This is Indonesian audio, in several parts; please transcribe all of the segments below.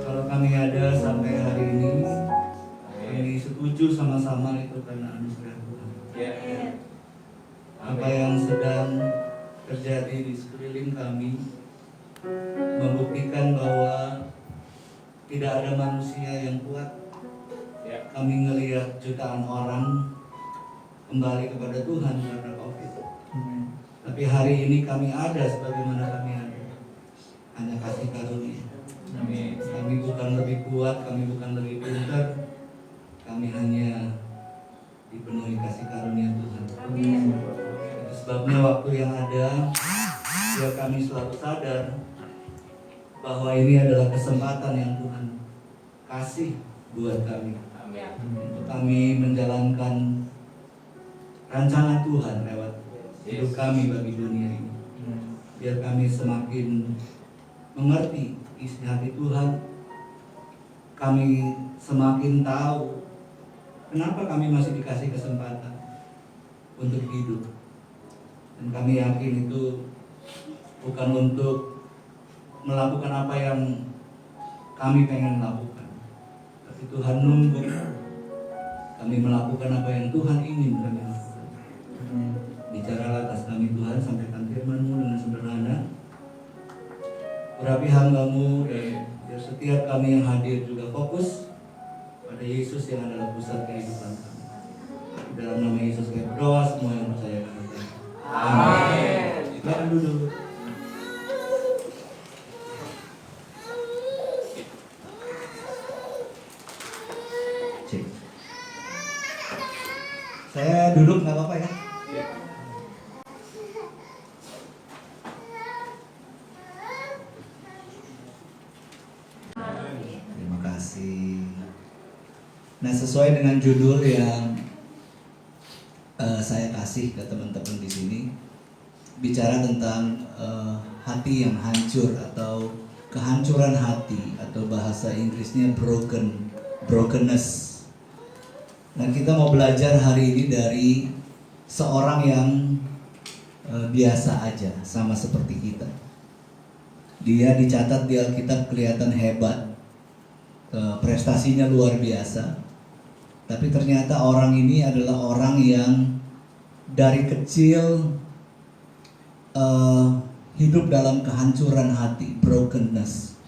Kalau kami ada sampai hari ini, kami setuju sama-sama itu karena anugerah Tuhan. Apa yang sedang terjadi di sekeliling kami membuktikan bahwa tidak ada manusia yang kuat. Kami ngelihat jutaan orang kembali kepada Tuhan karena COVID. Tapi hari ini kami ada sebagaimana kami ada, hanya kasih karunia. Kami bukan lebih kuat, kami bukan lebih pintar, kami hanya dipenuhi kasih karunia Tuhan. Itu sebabnya waktu yang ada, biar kami selalu sadar bahwa ini adalah kesempatan yang Tuhan kasih buat kami. Untuk kami menjalankan rancangan Tuhan lewat hidup kami bagi dunia ini. Biar kami semakin mengerti isi hati Tuhan, kami semakin tahu kenapa kami masih dikasih kesempatan untuk hidup. Dan kami yakin itu bukan untuk melakukan apa yang kami pengen lakukan, tapi Tuhan nunggu kami melakukan apa yang Tuhan ingin kami lakukan. Bicaralah atas kami Tuhan, sampaikan firman-Mu dengan sederhana. Urapi hamba-Mu dan biar setiap kami yang hadir juga fokus pada Yesus yang adalah pusat kehidupan kami. Dalam nama Yesus kami berdoa, semua yang percaya kata. Amin. Silakan duduk. Cek. Saya duduk nggak apa-apa ya? Terima kasih. Nah, sesuai dengan judul yang saya kasih ke teman-teman di sini, bicara tentang hati yang hancur atau kehancuran hati, atau bahasa Inggrisnya brokenness. Dan kita mau belajar hari ini dari seorang yang biasa aja, sama seperti kita. Dia dicatat di Alkitab kelihatan hebat, prestasinya luar biasa. Tapi ternyata orang ini adalah orang yang dari kecil hidup dalam kehancuran hati, brokenness.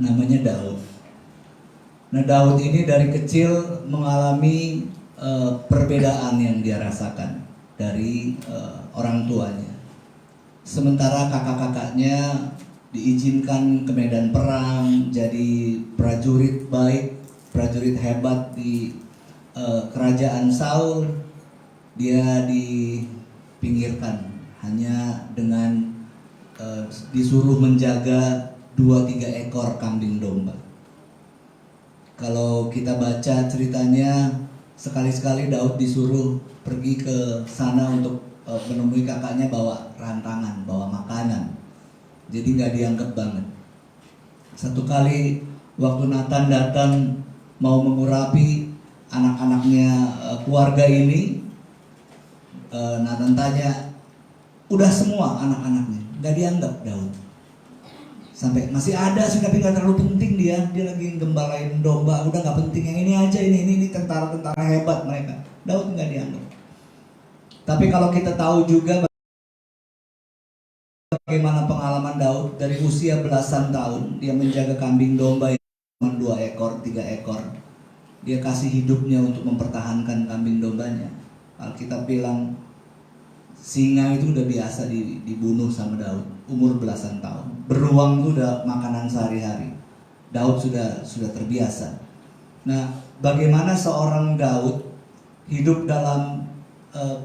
Namanya Daud. Nah, Daud ini dari kecil mengalami perbedaan yang dia rasakan dari orang tuanya. Sementara kakak-kakaknya diizinkan ke medan perang, jadi prajurit baik, prajurit hebat di kerajaan Saul, dia dipinggirkan hanya dengan disuruh menjaga 2-3 ekor kambing domba. Kalau kita baca ceritanya, sekali-sekali Daud disuruh pergi ke sana untuk menemui kakaknya bawa rantangan, bawa makanan. Jadi nggak dianggap banget. Satu kali waktu Nathan datang mau mengurapi anak-anaknya keluarga ini, Nathan tanya, udah semua anak-anaknya? Nggak dianggap Daud. Sampai masih ada sih, tapi nggak terlalu penting dia lagi gembalain domba, udah nggak penting, yang ini aja, ini tentara-tentara hebat mereka. Daud nggak dianggap. Tapi kalau kita tahu juga bagaimana pengalaman Daud dari usia belasan tahun, dia menjaga kambing domba yang cuma 2 ekor, 3 ekor. Dia kasih hidupnya untuk mempertahankan kambing dombanya. Alkitab bilang singa itu udah biasa dibunuh sama Daud, umur belasan tahun. Beruang itu udah makanan sehari-hari. Daud sudah terbiasa. Nah, bagaimana seorang Daud hidup dalam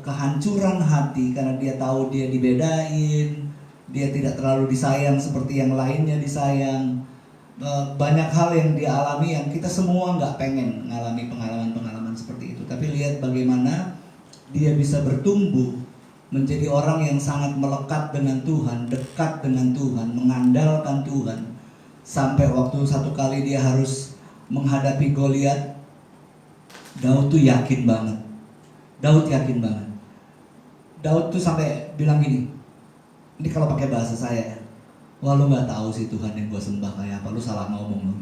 kehancuran hati karena dia tahu dia dibedain, dia tidak terlalu disayang seperti yang lainnya disayang. Banyak hal yang dia alami yang kita semua nggak pengen mengalami pengalaman-pengalaman seperti itu. Tapi lihat bagaimana dia bisa bertumbuh menjadi orang yang sangat melekat dengan Tuhan, dekat dengan Tuhan, mengandalkan Tuhan. Sampai waktu satu kali dia harus menghadapi Goliat, Daud tuh yakin banget. Daud tuh sampai bilang gini, ini kalau pakai bahasa saya, Wah, lu gak tahu sih Tuhan yang gue sembah kayak apa, lu salah ngomong lu.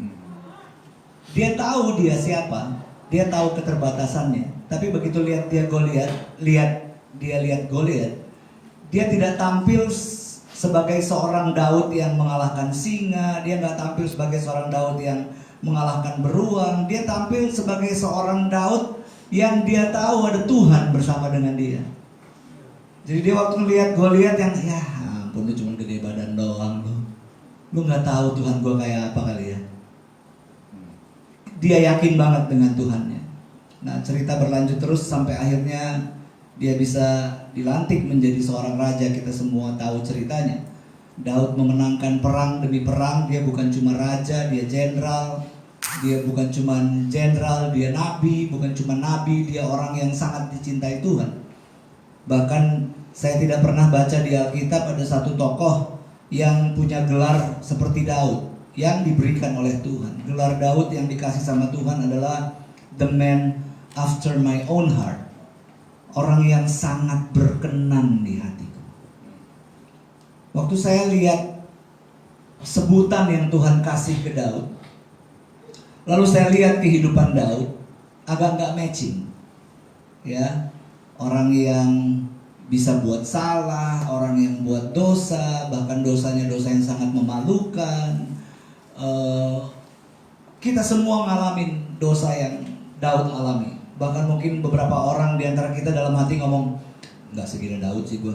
Dia tahu dia siapa, dia tahu keterbatasannya. Tapi begitu lihat Goliat, dia tidak tampil sebagai seorang Daud yang mengalahkan singa, dia nggak tampil sebagai seorang Daud yang mengalahkan beruang, dia tampil sebagai seorang Daud yang dia tahu ada Tuhan bersama dengan dia. Jadi dia waktu melihat Goliat yang ya ampun, lu cuma gede badan doang lu nggak tahu Tuhan gue kayak apa kali ya. Dia yakin banget dengan Tuhannya. Nah, cerita berlanjut terus sampai akhirnya dia bisa dilantik menjadi seorang raja. Kita semua tahu ceritanya. Daud memenangkan perang demi perang. Dia bukan cuma raja, dia jenderal. Dia bukan cuma jenderal, dia nabi. Bukan cuma nabi, dia orang yang sangat dicintai Tuhan. Bahkan saya tidak pernah baca di Alkitab ada satu tokoh yang punya gelar seperti Daud yang diberikan oleh Tuhan. Gelar Daud yang dikasih sama Tuhan adalah the man after my own heart. Orang yang sangat berkenan di hatiku. Waktu saya lihat sebutan yang Tuhan kasih ke Daud, lalu saya lihat kehidupan Daud, agak nggak matching. Ya, orang yang bisa buat salah, orang yang buat dosa, bahkan dosanya dosa yang sangat memalukan. Kita semua ngalamin dosa yang Daud alami. Bahkan mungkin beberapa orang di antara kita dalam hati ngomong, nggak segila Daud sih gue,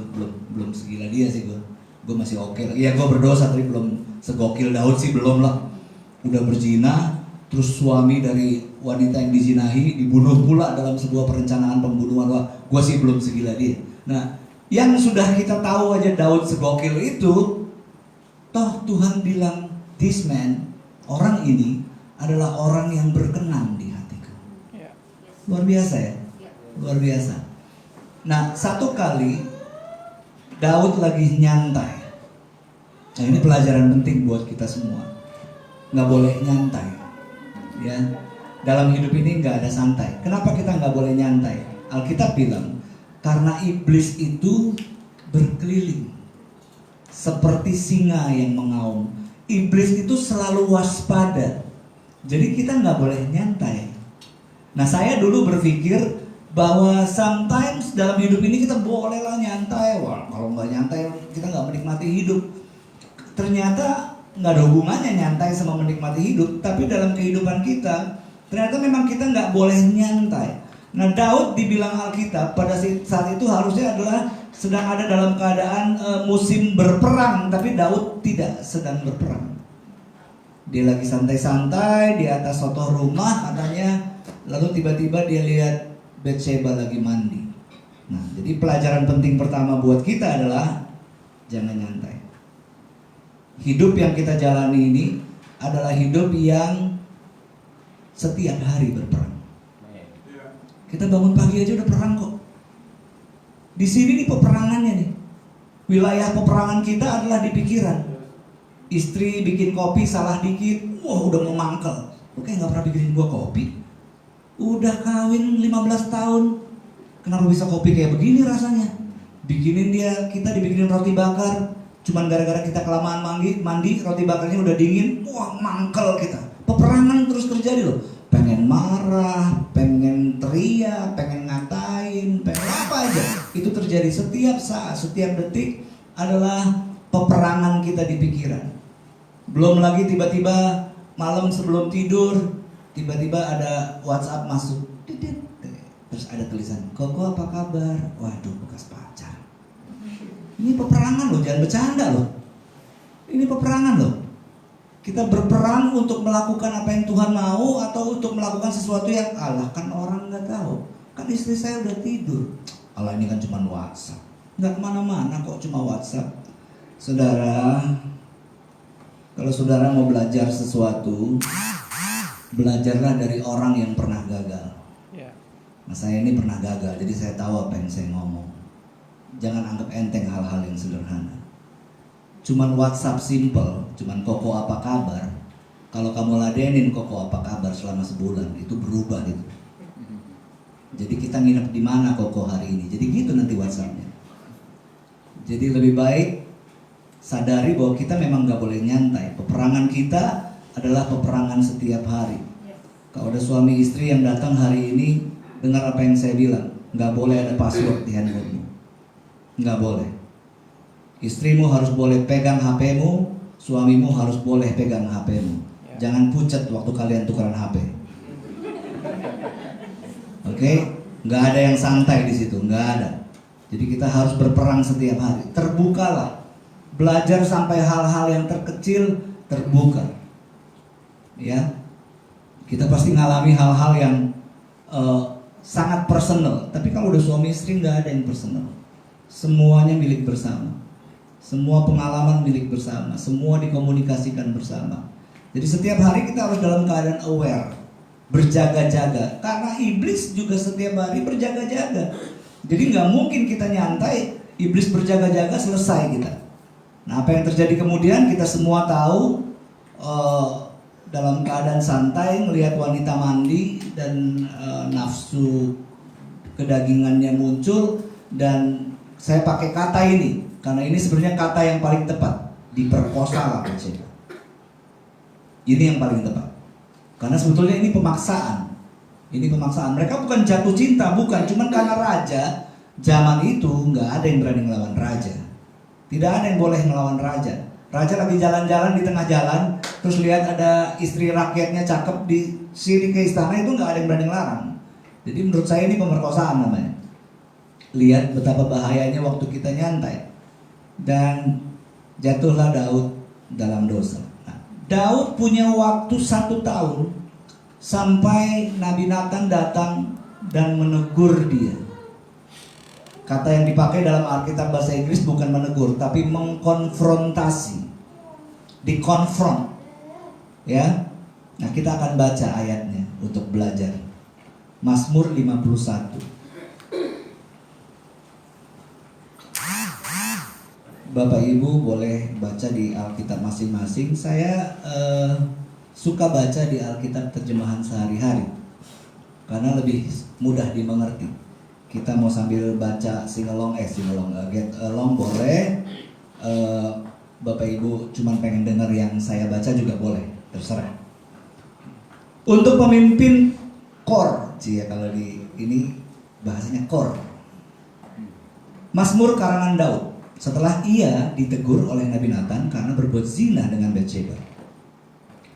belum segila dia sih gue masih oke. Iya, gue berdosa tapi belum segokil Daud sih, belum lah. Udah berzina, terus suami dari wanita yang dizinahi dibunuh pula dalam sebuah perencanaan pembunuhan. Wah, gue sih belum segila dia. Nah, yang sudah kita tahu aja Daud segokil itu, toh Tuhan bilang, this man, orang ini adalah orang yang berkenan di hatiku. Luar biasa ya, luar biasa. Nah, satu kali Daud lagi nyantai. Nah, ini pelajaran penting buat kita semua. Nggak boleh nyantai. Ya, dalam hidup ini nggak ada santai. Kenapa kita nggak boleh nyantai? Alkitab bilang, karena iblis itu berkeliling seperti singa yang mengaum. Iblis itu selalu waspada. Jadi kita nggak boleh nyantai. Nah, saya dulu berpikir bahwa sometimes dalam hidup ini kita bolehlah nyantai. Wah, kalau nggak nyantai kita nggak menikmati hidup. Ternyata nggak ada hubungannya nyantai sama menikmati hidup. Tapi dalam kehidupan kita, ternyata memang kita nggak boleh nyantai. Nah, Daud dibilang Alkitab pada saat itu harusnya adalah sedang ada dalam keadaan musim berperang, tapi Daud tidak sedang berperang. Dia lagi santai-santai di atas sotoh rumah katanya, lalu tiba-tiba dia lihat Bathsheba lagi mandi. Nah, jadi pelajaran penting pertama buat kita adalah jangan nyantai. Hidup yang kita jalani ini adalah hidup yang setiap hari berperang. Kita bangun pagi aja udah perang kok. Di sini nih peperangannya nih. Wilayah peperangan kita adalah di pikiran. Istri bikin kopi salah dikit, wah udah mau mangkel. Lu kayak gak pernah bikinin gua kopi. Udah kawin 15 tahun, kenapa bisa kopi kayak begini rasanya? Kita dibikinin roti bakar, cuman gara-gara kita kelamaan mandi, roti bakarnya udah dingin, wah mangkel kita. Peperangan terus terjadi loh. Pengen marah, pengen teriak, pengen ngatain, pengen apa aja. Itu terjadi setiap saat, setiap detik adalah peperangan kita di pikiran. Belum lagi tiba-tiba malam sebelum tidur, tiba-tiba ada WhatsApp masuk. Terus ada tulisan, Koko apa kabar? Waduh, bekas pacar. Ini peperangan loh, jangan bercanda loh. Ini peperangan loh. Kita berperang untuk melakukan apa yang Tuhan mau atau untuk melakukan sesuatu yang Allah kan orang nggak tahu. Kan istri saya udah tidur. Allah ini kan cuma WhatsApp. Nggak kemana-mana kok, cuma WhatsApp. Saudara, kalau saudara mau belajar sesuatu, belajarlah dari orang yang pernah gagal. Nah, saya ini pernah gagal, jadi saya tahu apa yang saya ngomong. Jangan anggap enteng hal-hal yang sederhana. Cuman WhatsApp simple, cuman Koko apa kabar. Kalau kamu ladenin Koko apa kabar selama sebulan, itu berubah itu. Jadi kita nginep di mana Koko hari ini. Jadi gitu nanti WhatsAppnya. Jadi lebih baik sadari bahwa kita memang nggak boleh nyantai. Peperangan kita adalah peperangan setiap hari. Kalau ada suami istri yang datang hari ini, dengar apa yang saya bilang, nggak boleh ada password di handphonemu, nggak boleh. Istrimu harus boleh pegang HP-mu, suamimu harus boleh pegang HP-mu. Jangan pucat waktu kalian tukeran HP. Oke? Nggak ada yang santai di situ, nggak ada. Jadi kita harus berperang setiap hari. Terbukalah, belajar sampai hal-hal yang terkecil terbuka. Ya, kita pasti ngalami hal-hal yang sangat personal. Tapi kalau udah suami istri nggak ada yang personal. Semuanya milik bersama. Semua pengalaman milik bersama. Semua dikomunikasikan bersama. Jadi setiap hari kita harus dalam keadaan aware, berjaga-jaga. Karena iblis juga setiap hari berjaga-jaga. Jadi nggak mungkin kita nyantai, iblis berjaga-jaga selesai kita. Nah, apa yang terjadi kemudian kita semua tahu, dalam keadaan santai melihat wanita mandi dan nafsu kedagingannya muncul, dan saya pakai kata ini karena ini sebenarnya kata yang paling tepat, diperkosa lah. Ini yang paling tepat. Karena sebetulnya ini pemaksaan. Ini pemaksaan. Mereka bukan jatuh cinta, bukan. Cuman karena raja zaman itu nggak ada yang berani ngelawan raja. Tidak ada yang boleh ngelawan raja. Raja lagi jalan-jalan di tengah jalan, terus lihat ada istri rakyatnya cakep di sini ke istana, itu nggak ada yang berani ngelarang. Jadi menurut saya ini pemerkosaan namanya. Lihat betapa bahayanya waktu kita nyantai. Dan jatuhlah Daud dalam dosa. Daud punya waktu 1 tahun sampai Nabi Nathan datang dan menegur dia. Kata yang dipakai dalam Alkitab bahasa Inggris bukan menegur, tapi mengkonfrontasi, dikonfront. Ya, nah kita akan baca ayatnya untuk belajar. Mazmur 51. Bapak Ibu boleh baca di Alkitab masing-masing. Saya suka baca di Alkitab terjemahan sehari-hari karena lebih mudah dimengerti. Kita mau sambil baca get along boleh. Bapak Ibu cuma pengen dengar yang saya baca juga boleh, terserah. Untuk pemimpin kor, kalau di ini bahasanya kor. Mazmur karangan Daud. Setelah ia ditegur oleh Nabi Nathan karena berbuat zina dengan Batsheba,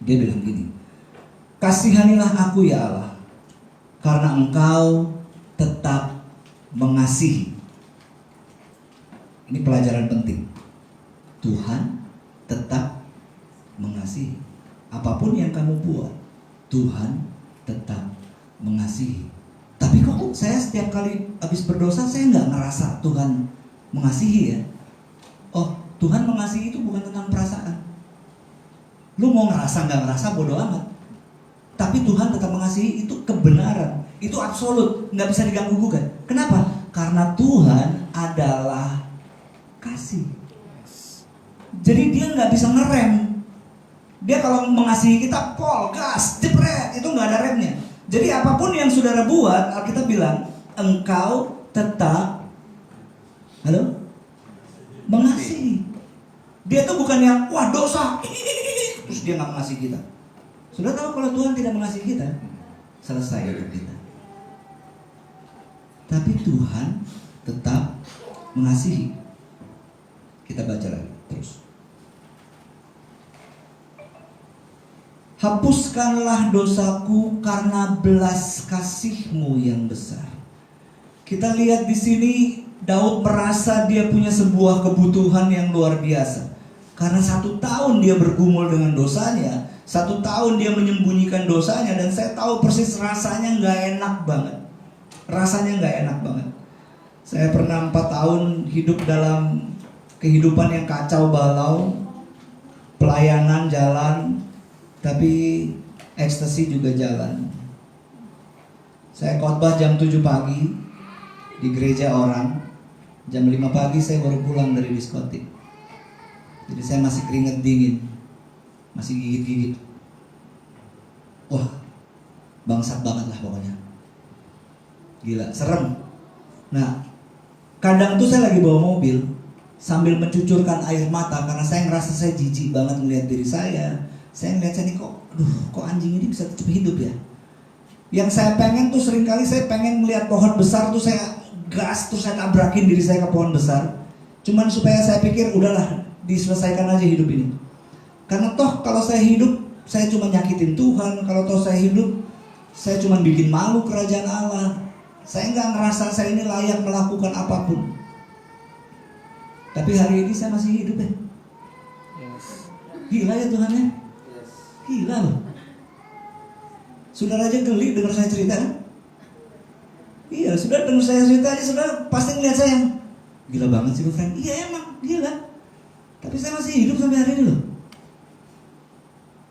dia bilang gini, kasihanilah aku ya Allah, karena engkau tetap mengasihi. Ini pelajaran penting. Tuhan tetap mengasihi. Apapun yang kamu buat, Tuhan tetap mengasihi. Tapi kok saya setiap kali habis berdosa saya nggak ngerasa Tuhan mengasihi ya? Oh, Tuhan mengasihi itu bukan tentang perasaan. Lu mau ngerasa nggak ngerasa bodo amat. Tapi Tuhan tetap mengasihi, itu kebenaran, itu absolut, nggak bisa diganggu gugat. Kenapa? Karena Tuhan adalah kasih. Jadi dia nggak bisa ngerem. Dia kalau mengasihi kita, pol, gas, jepret, itu nggak ada remnya. Jadi apapun yang saudara buat, Alkitab bilang, engkau tetap mengasihi. Dia tuh bukan yang wah dosa, terus dia nggak mengasihi kita. Sudah tahu kalau Tuhan tidak mengasihi kita, selesai hidup kita. Tapi Tuhan tetap mengasihi. Kita baca lagi terus. Hapuskanlah dosaku karena belas kasih-Mu yang besar. Kita lihat di sini Daud merasa dia punya sebuah kebutuhan yang luar biasa. Karena 1 tahun dia bergumul dengan dosanya, 1 tahun dia menyembunyikan dosanya, dan saya tahu persis rasanya nggak enak banget. Rasanya nggak enak banget. Saya pernah 4 tahun hidup dalam kehidupan yang kacau balau, pelayanan jalan, tapi ekstasi juga jalan. Saya khotbah jam 7 pagi di gereja orang. Jam 5 pagi saya baru pulang dari diskotik. Jadi saya masih keringet dingin, masih gigit-gigit. Wah, bangsat banget lah pokoknya. Gila, serem. Nah, kadang tuh saya lagi bawa mobil, sambil mencucurkan air mata karena saya ngerasa saya jijik banget melihat diri saya. Saya ngeliat saya nih kok anjing ini bisa tetap hidup ya. Yang saya pengen tuh seringkali saya pengen melihat pohon besar tuh saya gas terus saya tabrakin diri saya ke pohon besar. Cuman supaya saya pikir udahlah diselesaikan aja hidup ini. Karena toh kalau saya hidup saya cuma nyakitin Tuhan. Kalau toh saya hidup saya cuma bikin malu kerajaan Allah. Saya nggak ngerasa saya ini layak melakukan apapun. Tapi hari ini saya masih hidup ya. Gila ya Tuhan ya. Gila loh. Saudara aja geli dengar saya cerita kan? Iya, saudara dengar saya cerita aja, saudara pasti ngeliat saya yang gila banget sih lu friend. Iya emang, gila. Tapi saya masih hidup sampai hari ini loh.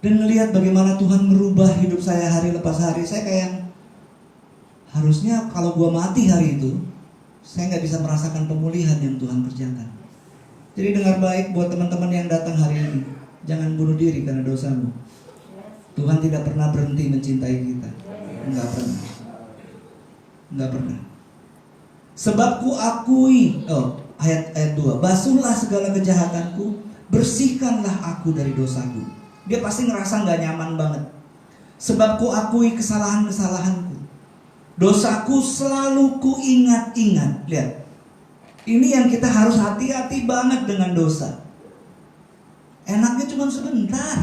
Dan ngelihat bagaimana Tuhan merubah hidup saya hari lepas hari, saya kayak harusnya kalau gua mati hari itu, saya nggak bisa merasakan pemulihan yang Tuhan kerjakan. Jadi dengar baik buat teman-teman yang datang hari ini, jangan bunuh diri karena dosamu. Tuhan tidak pernah berhenti mencintai kita. Enggak pernah. Enggak pernah. Sebab ku akui, ayat 2, basuhlah segala kejahatanku, bersihkanlah aku dari dosaku. Dia pasti ngerasa gak nyaman banget. Sebab ku akui kesalahan-kesalahanku, dosaku selalu ku ingat-ingat. Lihat, ini yang kita harus hati-hati banget dengan dosa. Enaknya cuma sebentar.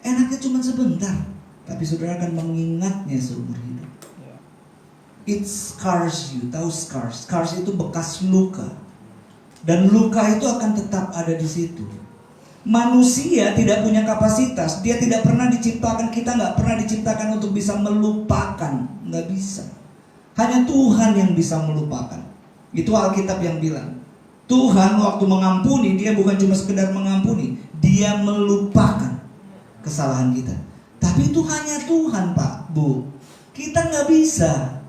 Enaknya cuma sebentar, tapi saudara akan mengingatnya seumur hidup. It scars you, tahu scars? Scars itu bekas luka, dan luka itu akan tetap ada di situ. Manusia tidak punya kapasitas, dia tidak pernah diciptakan, kita nggak pernah diciptakan untuk bisa melupakan, nggak bisa. Hanya Tuhan yang bisa melupakan. Itu Alkitab yang bilang. Tuhan waktu mengampuni, dia bukan cuma sekedar mengampuni, dia melupakan kesalahan kita. Tapi itu hanya Tuhan, Pak, Bu. Kita nggak bisa.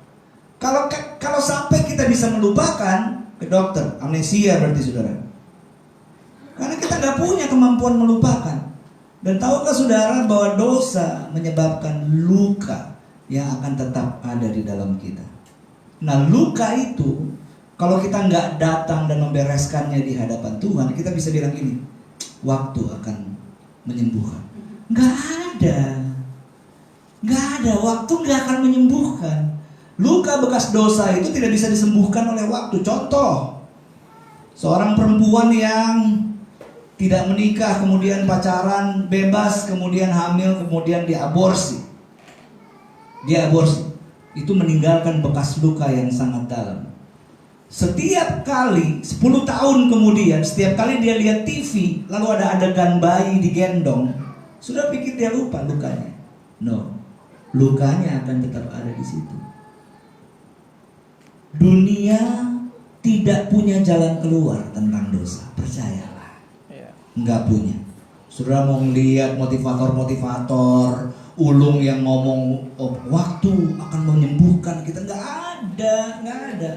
Kalau sampai kita bisa melupakan, ke dokter, amnesia berarti saudara. Karena kita nggak punya kemampuan melupakan. Dan tahukah saudara bahwa dosa menyebabkan luka yang akan tetap ada di dalam kita. Nah, luka itu kalau kita nggak datang dan membereskannya di hadapan Tuhan, kita bisa bilang gini, waktu akan menyembuhkan. Nggak ada, waktu nggak akan menyembuhkan. Luka bekas dosa itu tidak bisa disembuhkan oleh waktu. Contoh, seorang perempuan yang tidak menikah, kemudian pacaran bebas, kemudian hamil, kemudian diaborsi. Itu meninggalkan bekas luka yang sangat dalam. Setiap kali, 10 tahun kemudian, setiap kali dia lihat TV, lalu ada adegan bayi digendong, sudah pikir dia lupa lukanya. No, lukanya akan tetap ada di situ. Dunia tidak punya jalan keluar tentang dosa, percayalah. Nggak punya. Saudara mau ngeliat motivator-motivator, ulung yang ngomong waktu akan menyembuhkan kita, nggak ada.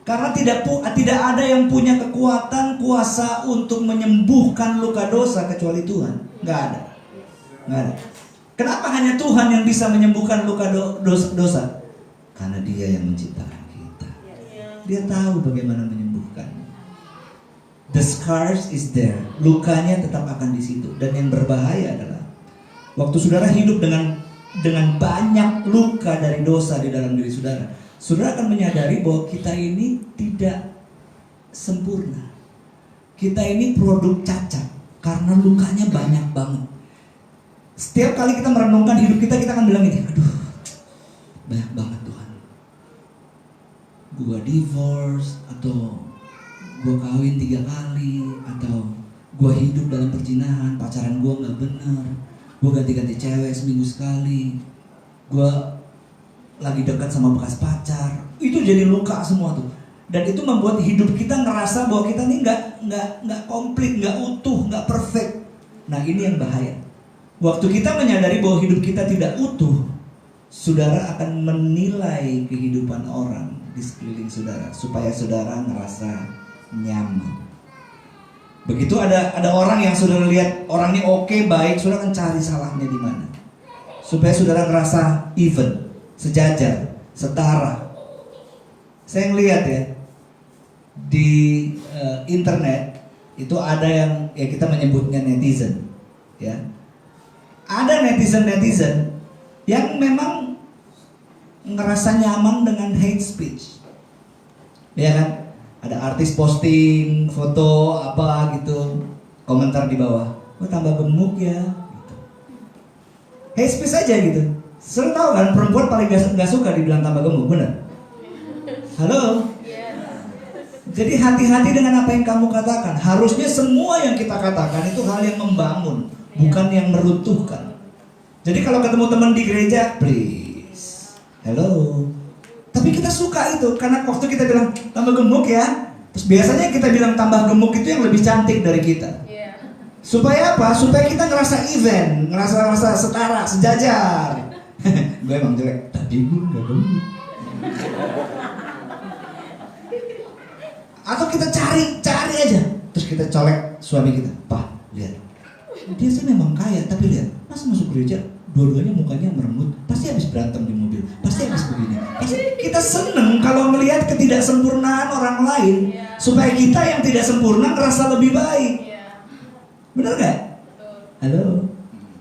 Karena tidak ada yang punya kekuatan, kuasa untuk menyembuhkan luka dosa kecuali Tuhan. Nggak ada. Kenapa hanya Tuhan yang bisa menyembuhkan luka dosa? Karena Dia yang menciptakan kita. Dia tahu bagaimana menyembuhkannya. The scars is there. Lukanya tetap akan di situ. Dan yang berbahaya adalah waktu saudara hidup dengan banyak luka dari dosa di dalam diri saudara, saudara akan menyadari bahwa kita ini tidak sempurna. Kita ini produk cacat karena lukanya banyak banget. Setiap kali kita merenungkan hidup kita akan bilang ini, aduh, banyak banget Tuhan. Gua divorce, atau gua kawin 3 kali, atau gua hidup dalam perzinahan, pacaran gua nggak benar, gua ganti-ganti cewek seminggu sekali, gua lagi dekat sama bekas pacar. Itu jadi luka semua tuh. Dan itu membuat hidup kita ngerasa bahwa kita ini nggak komplit, nggak utuh, nggak perfect. Nah, ini yang bahaya. Waktu kita menyadari bahwa hidup kita tidak utuh, saudara akan menilai kehidupan orang di sekeliling saudara supaya saudara ngerasa nyaman. Begitu ada orang yang saudara lihat orangnya oke, baik, saudara akan cari salahnya di mana supaya saudara ngerasa even, sejajar, setara. Saya ngelihat ya, di internet itu ada yang ya kita menyebutnya netizen, ya. Ada netizen yang memang ngerasa nyaman dengan hate speech, ya kan? Ada artis posting foto apa gitu, komentar di bawah, "Oh, tambah gemuk ya." Gitu. Hate speech aja gitu. Sering tahu kan perempuan paling gak suka dibilang tambah gemuk, benar? Halo? Jadi hati-hati dengan apa yang kamu katakan. Harusnya semua yang kita katakan itu hal yang membangun, bukan yang meruntuhkan. Jadi kalau ketemu teman di gereja, please, hello. Tapi kita suka itu, karena waktu kita bilang tambah gemuk ya, terus biasanya kita bilang tambah gemuk itu yang lebih cantik dari kita. Supaya apa? Supaya kita ngerasa event, ngerasa setara, sejajar. Gue emang jelek, tapi gue gak gemuk. Atau kita cari aja, terus kita colek suami kita, "Pak, lihat, dia sih memang kaya, tapi lihat, masa masuk gereja dua-duanya mukanya meremut, pasti habis berantem di mobil, pasti habis begini." Kita seneng kalau melihat ketidaksempurnaan orang lain, supaya kita yang tidak sempurna ngerasa lebih baik. Bener gak? Halo?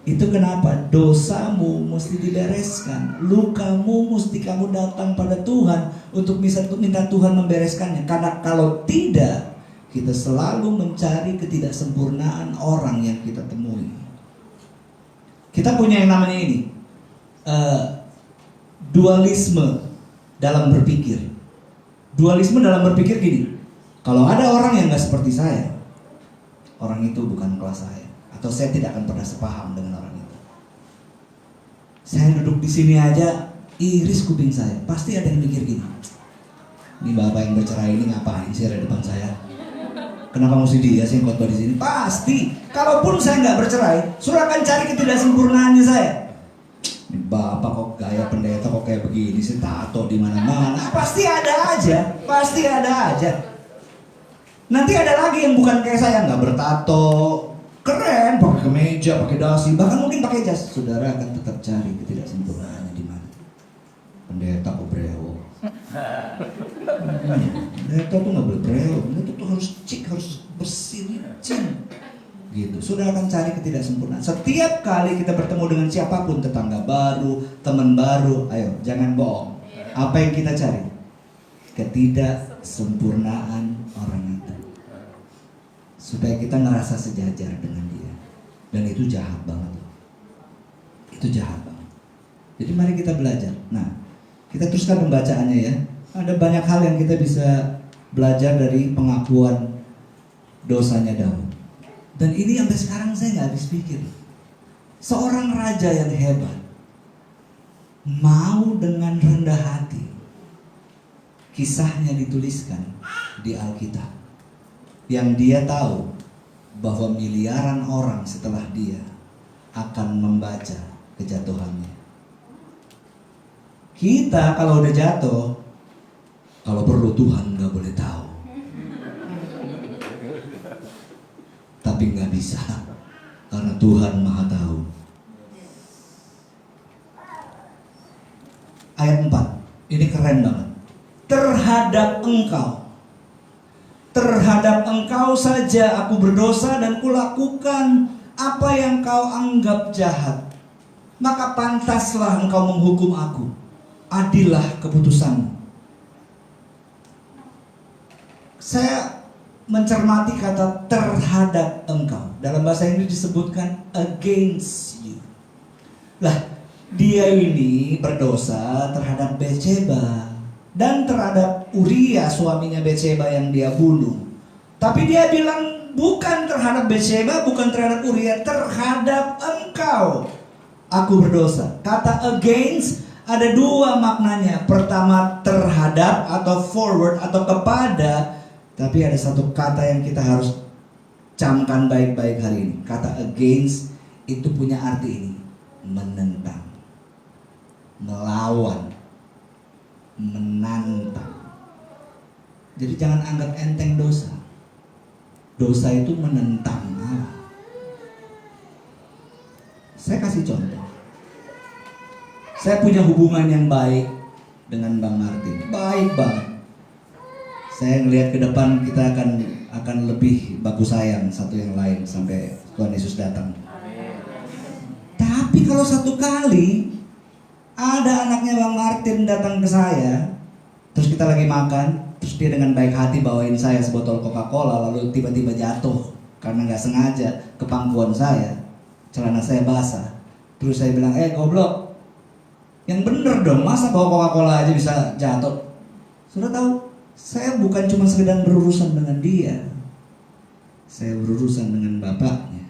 Itu kenapa dosamu mesti dibereskan, lukamu mesti kamu datang pada Tuhan untuk bisa minta Tuhan membereskannya. Karena kalau tidak, kita selalu mencari ketidaksempurnaan orang yang kita temui. Kita punya yang namanya ini, dualisme dalam berpikir. Dualisme dalam berpikir gini, kalau ada orang yang gak seperti saya, orang itu bukan kelas saya, atau saya tidak akan pernah sepaham dengan orang itu. Saya duduk di sini aja iris kuping saya. Pasti ada yang mikir gini, ini bapak yang bercerai ini ngapain sih ada depan saya? Kenapa mesti dia sih yang khotbah di sini? Pasti. Kalaupun saya nggak bercerai, suruh akan cari ketidaksempurnaannya saya. Ini bapak kok gaya pendeta kok kayak begini sih, tato di mana-mana. Pasti ada aja. Pasti ada aja. Nanti ada lagi yang bukan kayak saya, nggak bertato, keren, pakai kemeja, pakai dasi, bahkan mungkin pakai jas. Saudara akan tetap cari ketidaksempurnaannya di mana. Pendeta kok brewok. Pendeta tuh nggak boleh brewok. Pendeta tuh harus cik, harus bersih, licin. Gitu. Saudara akan cari ketidaksempurnaan. Setiap kali kita bertemu dengan siapapun, tetangga baru, teman baru, ayo jangan bohong. Apa yang kita cari? Ketidaksempurnaan orang itu. Supaya kita ngerasa sejajar dengan dia. Dan itu jahat banget. Itu jahat banget. Jadi mari kita belajar. Nah, kita teruskan pembacaannya ya. Ada banyak hal yang kita bisa belajar dari pengakuan dosanya Daud. Dan ini sampai sekarang saya nggak habis pikir. Seorang raja yang hebat mau dengan rendah hati kisahnya dituliskan di Alkitab. Yang dia tahu bahwa miliaran orang setelah dia akan membaca kejatuhannya. Kita kalau udah jatuh, kalau perlu Tuhan gak boleh tahu. Tapi gak bisa, karena Tuhan Maha tahu. Ayat 4, ini keren banget. Terhadap engkau saja aku berdosa dan kulakukan apa yang kau anggap jahat. Maka pantaslah engkau menghukum aku. Adillah keputusanmu. Saya mencermati kata terhadap engkau. Dalam bahasa Inggris disebutkan against you. Lah, dia ini berdosa terhadap Betsheba dan terhadap Uria suaminya Betsheba yang dia bunuh. Tapi dia bilang bukan terhadap Betsheba, bukan terhadap Uria, terhadap engkau aku berdosa. Kata against ada dua maknanya. Pertama terhadap atau forward atau kepada. Tapi ada satu kata yang kita harus camkan baik-baik hari ini. Kata against itu punya arti ini, menentang, melawan, menantang. Jadi jangan anggap enteng dosa. Dosa itu menentang Allah. Saya kasih contoh. Saya punya hubungan yang baik dengan Bang Martin. Baik banget. Saya ngelihat ke depan kita akan lebih bagus sayang satu yang lain sampai Tuhan Yesus datang. Tapi kalau satu kali ada anaknya Bang Martin datang ke saya, terus kita lagi makan, terus dia dengan baik hati bawain saya sebotol Coca-Cola, lalu tiba-tiba jatuh karena nggak sengaja ke pangkuan saya, celana saya basah. Terus saya bilang, goblok, yang bener dong, masa bawa Coca-Cola aja bisa jatuh. Sudah tahu, saya bukan cuma sekedar berurusan dengan dia, saya berurusan dengan bapaknya.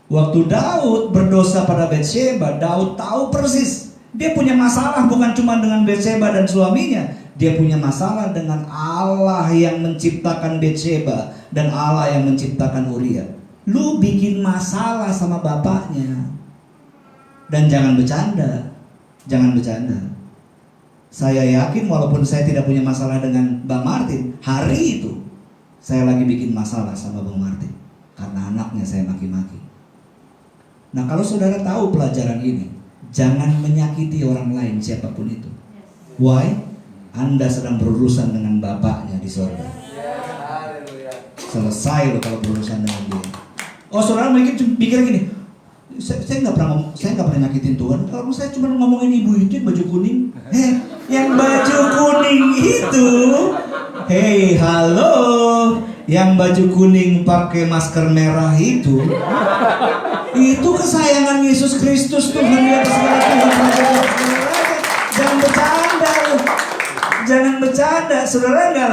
Waktu Daud berdosa pada Batsyeba, Daud tahu persis dia punya masalah bukan cuma dengan Batsyeba dan suaminya, dia punya masalah dengan Allah yang menciptakan Batsyeba dan Allah yang menciptakan Uria. Lu bikin masalah sama bapaknya. Dan jangan bercanda, jangan bercanda. Saya yakin walaupun saya tidak punya masalah dengan Bang Martin, hari itu saya lagi bikin masalah sama Bang Martin karena anaknya saya maki-maki. Nah, kalau saudara tahu pelajaran ini, jangan menyakiti orang lain siapapun itu. Why? Anda sedang berurusan dengan bapaknya di surga. Selesai lo kalau berurusan dengan dia. Oh, saudara mungkin pikir gini, saya nggak pernah nyakitin Tuhan. Kalau saya cuma ngomongin ibu itu yang baju kuning. Yang baju kuning itu, halo, yang baju kuning pakai masker merah itu kesayangan Yesus Kristus, Tuhan di atas segala Tuhan. Jangan bercanda loh. Jangan bercanda. Saudara nggak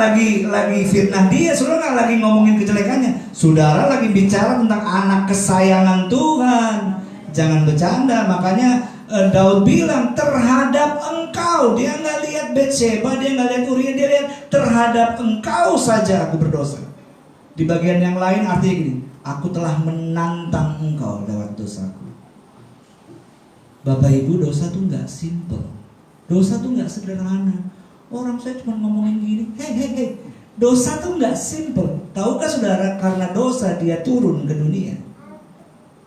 lagi fitnah dia, saudara nggak lagi ngomongin kejelekannya. Saudara lagi bicara tentang anak kesayangan Tuhan. Jangan bercanda. Makanya Daud bilang terhadap engkau, dia nggak lihat Batsyeba, dia nggak lihat Uria, dia lihat terhadap engkau saja aku berdosa. Di bagian yang lain artinya gini, aku telah menantang engkau lewat dosaku. Bapak Ibu, dosa tuh nggak simple, dosa tuh nggak sederhana. Orang saya cuma ngomongin gini, dosa tuh nggak simple. Tahukah saudara, karena dosa dia turun ke dunia.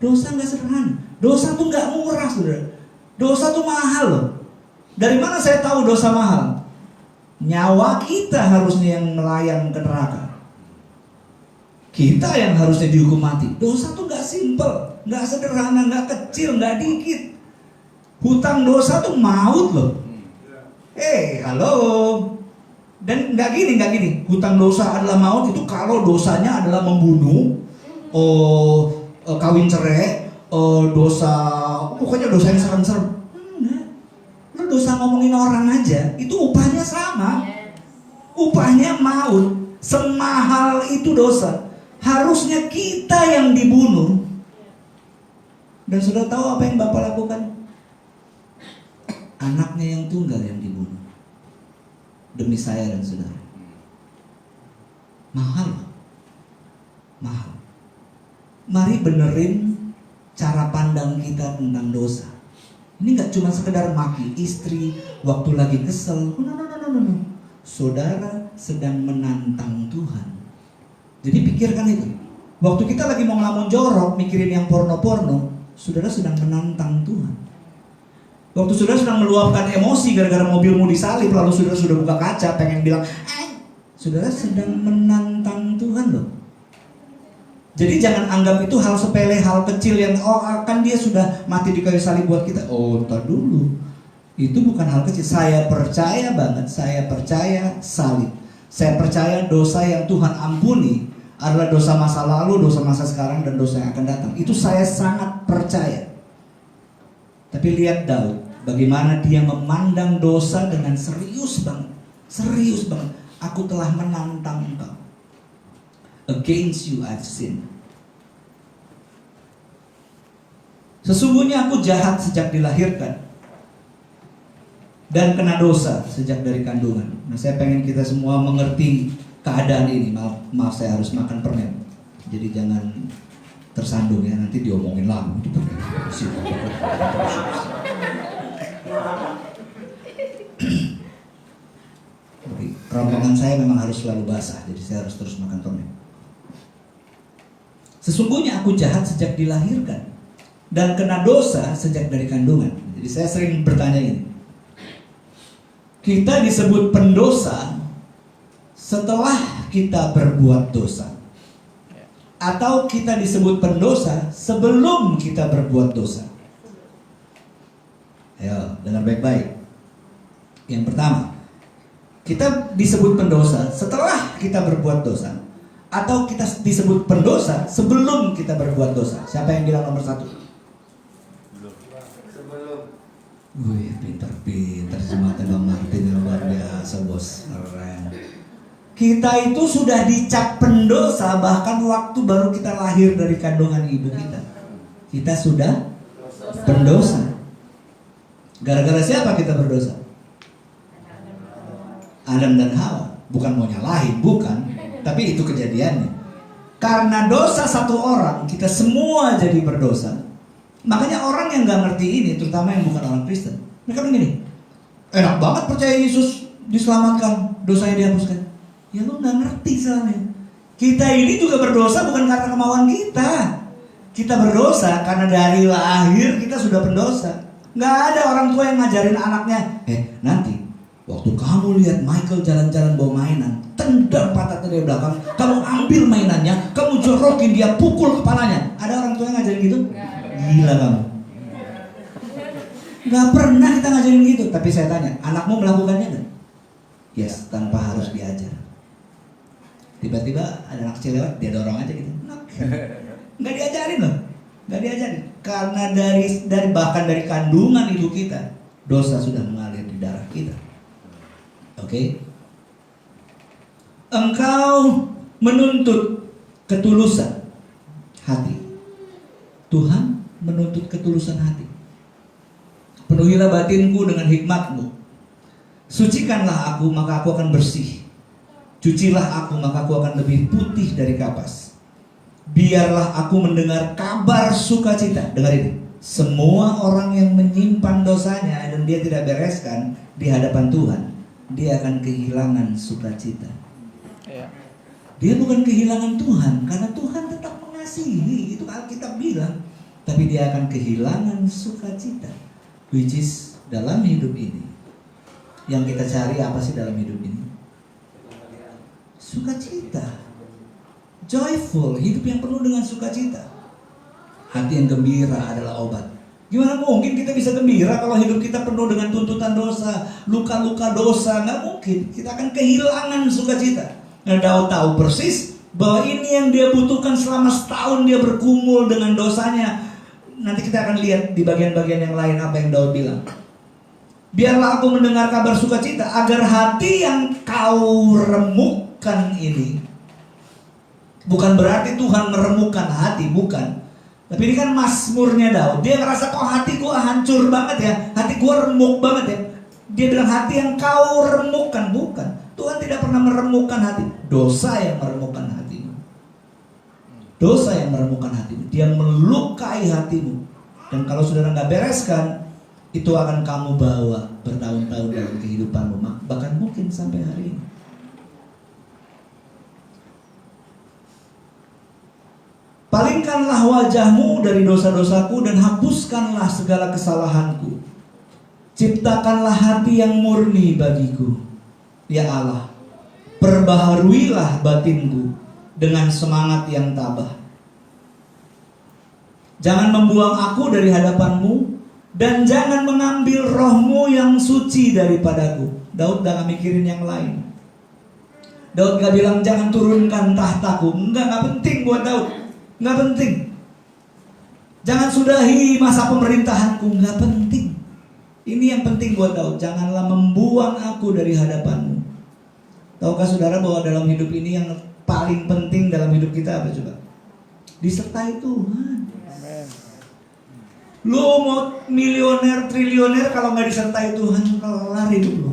Dosa nggak sederhana, dosa tuh nggak murah saudara. Dosa tuh mahal loh. Dari mana saya tahu dosa mahal? Nyawa kita harusnya yang melayang ke neraka. Kita yang harusnya dihukum mati. Dosa tuh nggak simple, nggak sederhana, nggak kecil, nggak dikit. Hutang dosa tuh maut loh. Halo. Dan nggak gini. Hutang dosa adalah maut itu kalau dosanya adalah membunuh, kawin cerai, pokoknya dosa yang serem-serem. Lu dosa ngomongin orang aja, itu upahnya sama. Upahnya maut. Semahal itu dosa. Harusnya kita yang dibunuh. Dan sudah tahu apa yang Bapak lakukan? Anaknya yang tunggal yang dibunuh demi saya dan saudara. Mahal. Mari benerin cara pandang kita tentang dosa. Ini gak cuma sekedar maki istri waktu lagi kesel. No. Saudara sedang menantang Tuhan. Jadi pikirkan itu. Waktu kita lagi mau ngelamun jorok, mikirin yang porno-porno, saudara sedang menantang Tuhan. Waktu saudara sedang meluapkan emosi gara-gara mobilmu disalip, lalu saudara sudah buka kaca pengen bilang, saudara sedang menantang Tuhan loh. Jadi jangan anggap itu hal sepele, hal kecil yang kan dia sudah mati di kayu salib buat kita. Entar dulu. Itu bukan hal kecil. Saya percaya banget, saya percaya salib. Saya percaya dosa yang Tuhan ampuni adalah dosa masa lalu, dosa masa sekarang, dan dosa yang akan datang. Itu saya sangat percaya. Tapi lihat Daud, bagaimana dia memandang dosa dengan serius banget. Serius banget. Aku telah menantang engkau. Against you I've sinned. Sesungguhnya aku jahat sejak dilahirkan dan kena dosa sejak dari kandungan. Nah, saya pengen kita semua mengerti keadaan ini. Maaf saya harus makan permen. Jadi jangan tersandung ya, nanti diomongin lama. Rombongan saya memang harus selalu basah, jadi saya harus terus makan permen. Sesungguhnya aku jahat sejak dilahirkan dan kena dosa sejak dari kandungan. Jadi saya sering bertanya ini, kita disebut pendosa setelah kita berbuat dosa, atau kita disebut pendosa sebelum kita berbuat dosa? Ayo, dengar baik-baik. Yang pertama, kita disebut pendosa setelah kita berbuat dosa, atau kita disebut pendosa sebelum kita berbuat dosa? Siapa yang bilang nomor 1? Sebelum. Wih, pintar-pintar jemaat Bang Martin, luar biasa bos, keren. Kita itu sudah dicap pendosa bahkan waktu baru kita lahir dari kandungan ibu kita. Kita sudah pendosa. Gara-gara siapa kita berdosa? Adam dan Hawa. Bukan mau nyalahin, bukan. Tapi itu kejadiannya. Karena dosa satu orang, kita semua jadi berdosa. Makanya orang yang gak ngerti ini, terutama yang bukan orang Kristen, mereka bilang gini, enak banget percaya Yesus diselamatkan, dosanya dihapuskan. Ya lu gak ngerti soalnya. Kita ini juga berdosa bukan karena kemauan kita. Kita berdosa karena dari lahir kita sudah pendosa. Gak ada orang tua yang ngajarin anaknya, nanti waktu kamu lihat Michael jalan-jalan bawa mainan, tendang patah dari belakang, kamu ambil mainannya, kamu jorokin dia, pukul kepalanya. Ada orang tua yang ngajarin gitu? Gila kamu. Gak pernah kita ngajarin gitu. Tapi saya tanya, anakmu melakukannya gak? Yes, tanpa harus diajar. Tiba-tiba ada anak kecil lewat, dia dorong aja gitu. Gak diajarin loh. Gak diajarin. Karena bahkan dari kandungan ibu kita, dosa sudah mengalir di darah kita. Oke? Engkau menuntut ketulusan hati. Tuhan menuntut ketulusan hati. Penuhilah batinku dengan hikmat-Mu. Sucikanlah aku, maka aku akan bersih. Cucilah aku, maka aku akan lebih putih dari kapas. Biarlah aku mendengar kabar sukacita. Dengar ini. Semua orang yang menyimpan dosanya dan dia tidak bereskan di hadapan Tuhan, dia akan kehilangan sukacita. Dia bukan kehilangan Tuhan, karena Tuhan tetap mengasihi, itu Alkitab bilang. Tapi dia akan kehilangan sukacita, which is dalam hidup ini. Yang kita cari apa sih dalam hidup ini? Sukacita, joyful, hidup yang penuh dengan sukacita. Hati yang gembira adalah obat. Gimana mungkin kita bisa gembira kalau hidup kita penuh dengan tuntutan dosa, luka-luka dosa? Nggak mungkin. Kita akan kehilangan sukacita. Nah, Daud tahu persis bahwa ini yang dia butuhkan selama setahun dia bergumul dengan dosanya. Nanti kita akan lihat di bagian-bagian yang lain apa yang Daud bilang. Biarlah aku mendengar kabar sukacita, agar hati yang kau remukkan ini. Bukan berarti Tuhan meremukkan hati, bukan. Tapi ini kan mazmurnya Daud. Dia ngerasa kok hatiku hancur banget ya, hatiku remuk banget ya. Dia bilang hati yang kau remukkan, bukan. Tuhan tidak pernah meremukkan hati. Dosa yang meremukkan hatimu. Dosa yang meremukkan hatimu. Dia melukai hatimu. Dan kalau saudara nggak bereskan, itu akan kamu bawa bertahun-tahun dalam kehidupanmu, bahkan mungkin sampai hari ini. Palingkanlah wajahmu dari dosa-dosaku dan hapuskanlah segala kesalahanku. Ciptakanlah hati yang murni bagiku. Ya Allah, perbaharuilah batinku dengan semangat yang tabah. Jangan membuang aku dari hadapanmu, dan jangan mengambil rohmu yang suci daripadaku. Daud gak mikirin yang lain. Daud gak bilang jangan turunkan tahtaku. Gak penting buat Daud. Gak penting. Jangan sudahi masa pemerintahanku. Gak penting. Ini yang penting buat Daud. Janganlah membuang aku dari hadapanmu. Tahukah saudara bahwa dalam hidup ini yang paling penting dalam hidup kita apa coba? Disertai Tuhan. Lu mau milioner, triliuner, kalau nggak disertai Tuhan, kelar hidup lu.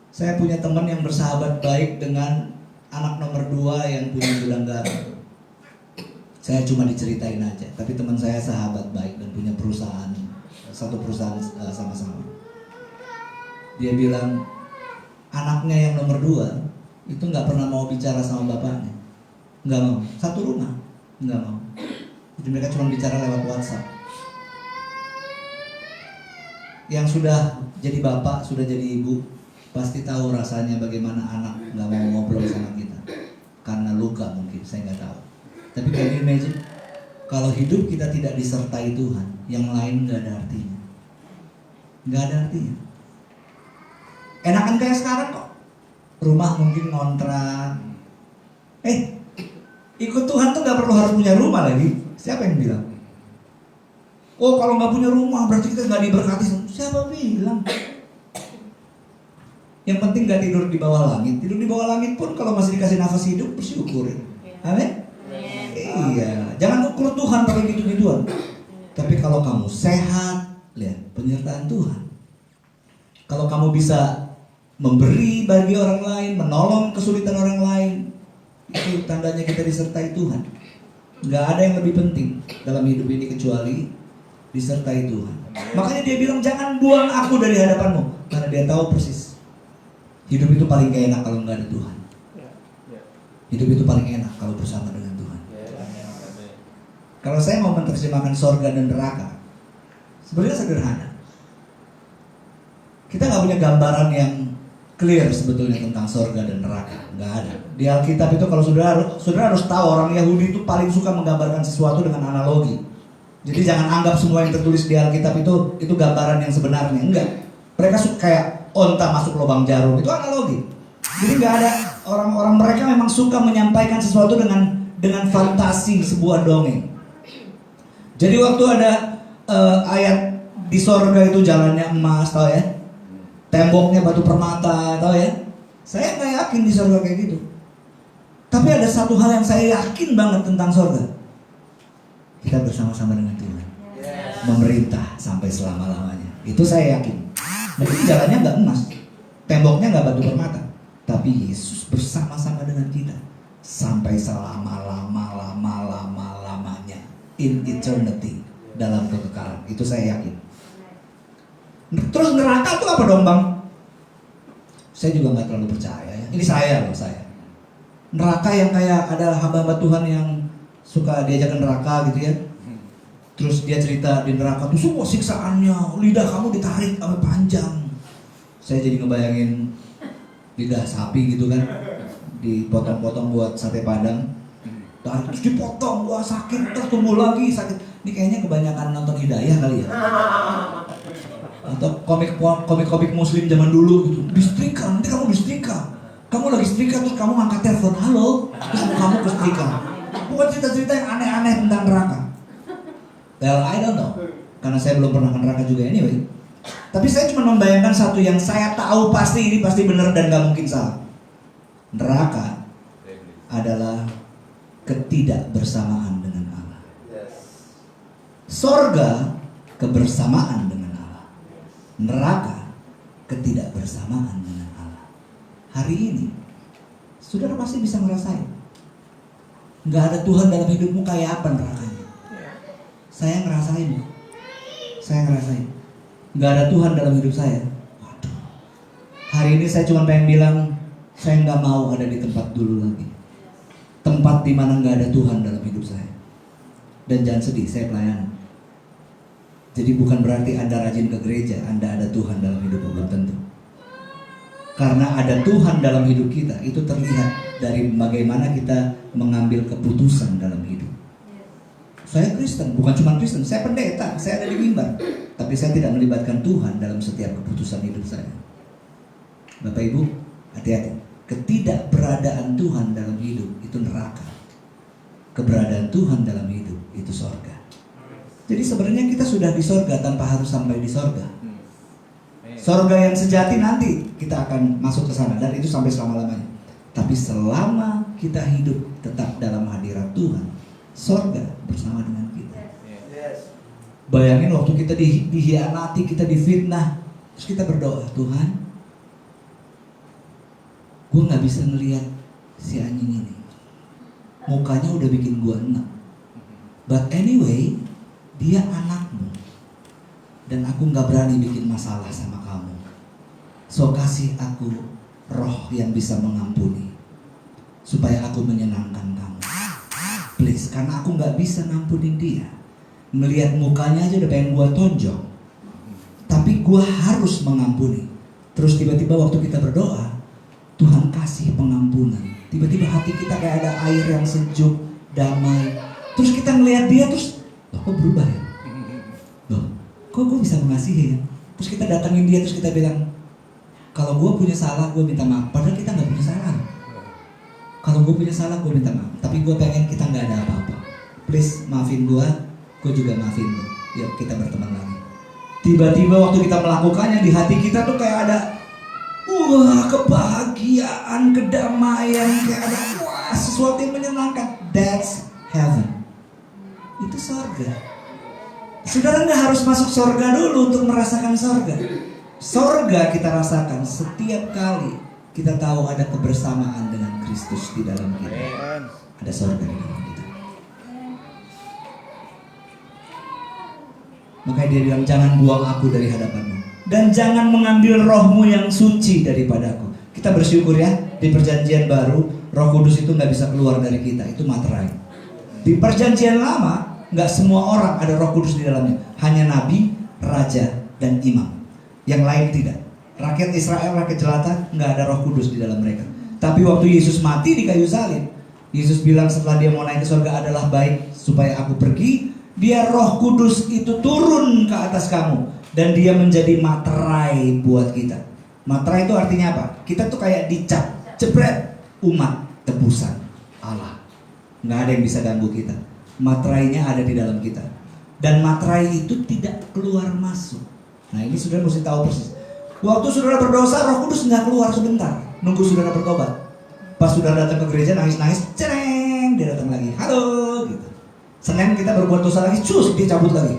Saya punya teman yang bersahabat baik dengan anak nomor 2 yang punya gudang garam. Saya cuma diceritain aja, tapi teman saya sahabat baik dan punya perusahaan, satu perusahaan sama-sama. Dia bilang anaknya yang nomor 2 itu nggak pernah mau bicara sama bapaknya, nggak mau. Satu rumah, nggak mau. Jadi mereka cuma bicara lewat WhatsApp. Yang sudah jadi bapak, sudah jadi ibu, pasti tahu rasanya bagaimana anak nggak mau ngobrol sama kita karena luka mungkin, saya nggak tahu. Tapi can you imagine kalau hidup kita tidak disertai Tuhan, yang lain nggak ada artinya, nggak ada artinya. Enakan kayak sekarang kok, rumah mungkin ngontrak. Ikut Tuhan tuh nggak perlu harus punya rumah lagi. Siapa yang bilang? Oh kalau nggak punya rumah berarti kita nggak diberkati. Siapa bilang? Yang penting nggak tidur di bawah langit. Tidur di bawah langit pun kalau masih dikasih nafas hidup bersyukur. Amin. Iya. Jangan ukur Tuhan pakai gitu-gituan. Tapi kalau kamu sehat, lihat penyertaan Tuhan. Kalau kamu bisa memberi bagi orang lain, menolong kesulitan orang lain, itu tandanya kita disertai Tuhan. Nggak ada yang lebih penting dalam hidup ini kecuali disertai Tuhan. Makanya dia bilang jangan buang aku dari hadapanmu, karena dia tahu persis hidup itu paling gak enak kalau nggak ada Tuhan. Hidup itu paling enak kalau bersama dengan Tuhan. Kalau saya mau menerjemahkan sorga dan neraka, sebenarnya sederhana. Kita nggak punya gambaran yang clear sebetulnya tentang sorga dan neraka, nggak ada. Di Alkitab itu kalau saudara harus tahu, orang Yahudi itu paling suka menggambarkan sesuatu dengan analogi. Jadi jangan anggap semua yang tertulis di Alkitab itu gambaran yang sebenarnya, enggak. Mereka suka kayak onta masuk lubang jarum, itu analogi. Jadi nggak ada, orang-orang mereka memang suka menyampaikan sesuatu dengan fantasi, sebuah dongeng. Jadi waktu ada ayat di sorga itu jalannya emas, tahu ya? Temboknya batu permata, tahu ya? Saya nggak yakin di sorga kayak gitu. Tapi ada satu hal yang saya yakin banget tentang sorga. Kita bersama-sama dengan Tuhan, memerintah sampai selama-lamanya. Itu saya yakin. Mungkin jalannya nggak emas, temboknya nggak batu permata, tapi Yesus bersama-sama dengan kita sampai selama-lamanya, in eternity, dalam kekekalan. Itu saya yakin. Terus neraka itu apa dong bang? Saya juga nggak terlalu percaya ya. Ini saya. Neraka yang kayak ada hamba-hamba Tuhan yang suka diajak ke neraka gitu ya. Terus dia cerita di neraka tuh semua siksaannya, lidah kamu ditarik sampai panjang. Saya jadi ngebayangin lidah sapi gitu kan, dipotong-potong buat sate padang. Terus dipotong, wah sakit, terus tumbuh lagi sakit. Ini kayaknya kebanyakan nonton Hidayah kali ya. Atau komik muslim zaman dulu gitu. Disetrika, nanti kamu disetrika. Kamu lagi setrika terus kamu ngangkat telepon, halo, terus kamu kesetrika. Bukan cerita-cerita yang aneh-aneh tentang neraka. Well, I don't know, karena saya belum pernah ke neraka juga anyway. Tapi saya cuma membayangkan satu yang saya tahu pasti ini pasti benar dan gak mungkin salah. Neraka adalah ketidakbersamaan dengan Allah. Sorga kebersamaan dengan Allah. Neraka ketidakbersamaan dengan Allah. Hari ini saudara pasti bisa ngerasain nggak ada Tuhan dalam hidupmu, kayak apa nerakanya. Saya ngerasain nggak ada Tuhan dalam hidup saya. Waduh. Hari ini saya cuma pengen bilang saya nggak mau ada di tempat dulu lagi, tempat di mana nggak ada Tuhan dalam hidup saya. Dan jangan sedih, saya pelayanan. Jadi bukan berarti Anda rajin ke gereja, Anda ada Tuhan dalam hidupmu, belum tentu. Karena ada Tuhan dalam hidup kita, itu terlihat dari bagaimana kita mengambil keputusan dalam hidup. Saya Kristen, bukan cuma Kristen, saya pendeta, saya ada di mimbar. Tapi saya tidak melibatkan Tuhan dalam setiap keputusan hidup saya. Bapak Ibu, hati-hati. Ketidakberadaan Tuhan dalam hidup, itu neraka. Keberadaan Tuhan dalam hidup, itu sorga. Jadi sebenarnya kita sudah di sorga tanpa harus sampai di sorga. Sorga yang sejati nanti kita akan masuk ke sana dan itu sampai selama-lamanya. Tapi selama kita hidup tetap dalam hadirat Tuhan, sorga bersama dengan kita. Bayangin waktu kita dihianati, kita difitnah, terus kita berdoa, Tuhan, gue nggak bisa ngelihat si anjing ini, mukanya udah bikin gue enak. But anyway, dia anakmu, dan aku nggak berani bikin masalah sama kamu. So kasih aku roh yang bisa mengampuni, supaya aku menyenangkan kamu. Please, karena aku nggak bisa ngampunin dia. Melihat mukanya aja udah pengen gua tonjok. Tapi gua harus mengampuni. Terus tiba-tiba waktu kita berdoa, Tuhan kasih pengampunan. Tiba-tiba hati kita kayak ada air yang sejuk, damai. Terus kita ngelihat dia, terus loh, kok berubah ya? Loh, kok bisa mengasihi ya? Terus kita datangin dia, terus kita bilang, kalau gue punya salah, gue minta maaf. Padahal kita gak punya salah. Kalau gue punya salah, gue minta maaf. Tapi gue pengen kita gak ada apa-apa. Please maafin gue juga maafin lo. Yuk kita berteman lagi. Tiba-tiba waktu kita melakukannya, di hati kita tuh kayak ada kebahagiaan, kedamaian, kayak ada sesuatu yang menyenangkan. That's heaven. Itu sorga. Saudara gak harus masuk sorga dulu untuk merasakan sorga. Sorga kita rasakan setiap kali kita tahu ada kebersamaan dengan Kristus di dalam kita. Ada sorga di dalam kita. Makanya dia bilang, jangan buang aku dari hadapanmu, dan jangan mengambil rohmu yang suci daripadaku. Kita bersyukur ya, di perjanjian baru Roh Kudus itu gak bisa keluar dari kita. Itu materai. Di perjanjian lama gak semua orang ada Roh Kudus di dalamnya. Hanya nabi, raja, dan imam. Yang lain tidak. Rakyat Israel, rakyat jelata, gak ada Roh Kudus di dalam mereka. Tapi waktu Yesus mati di kayu salib, Yesus bilang setelah dia mau naik ke surga, adalah baik supaya aku pergi, biar Roh Kudus itu turun ke atas kamu, dan dia menjadi materai buat kita. Materai itu artinya apa? Kita tuh kayak dicap, jebret, umat tebusan Allah. Nggak ada yang bisa ganggu kita. Materainya ada di dalam kita. Dan materai itu tidak keluar masuk. Nah ini saudara mesti tahu persis. Waktu saudara berdosa, Roh Kudus nggak keluar sebentar, nunggu saudara bertobat. Pas saudara datang ke gereja nangis-nangis, cereng, dia datang lagi, halo gitu. Senin kita berbuat dosa lagi, cus, dia cabut lagi.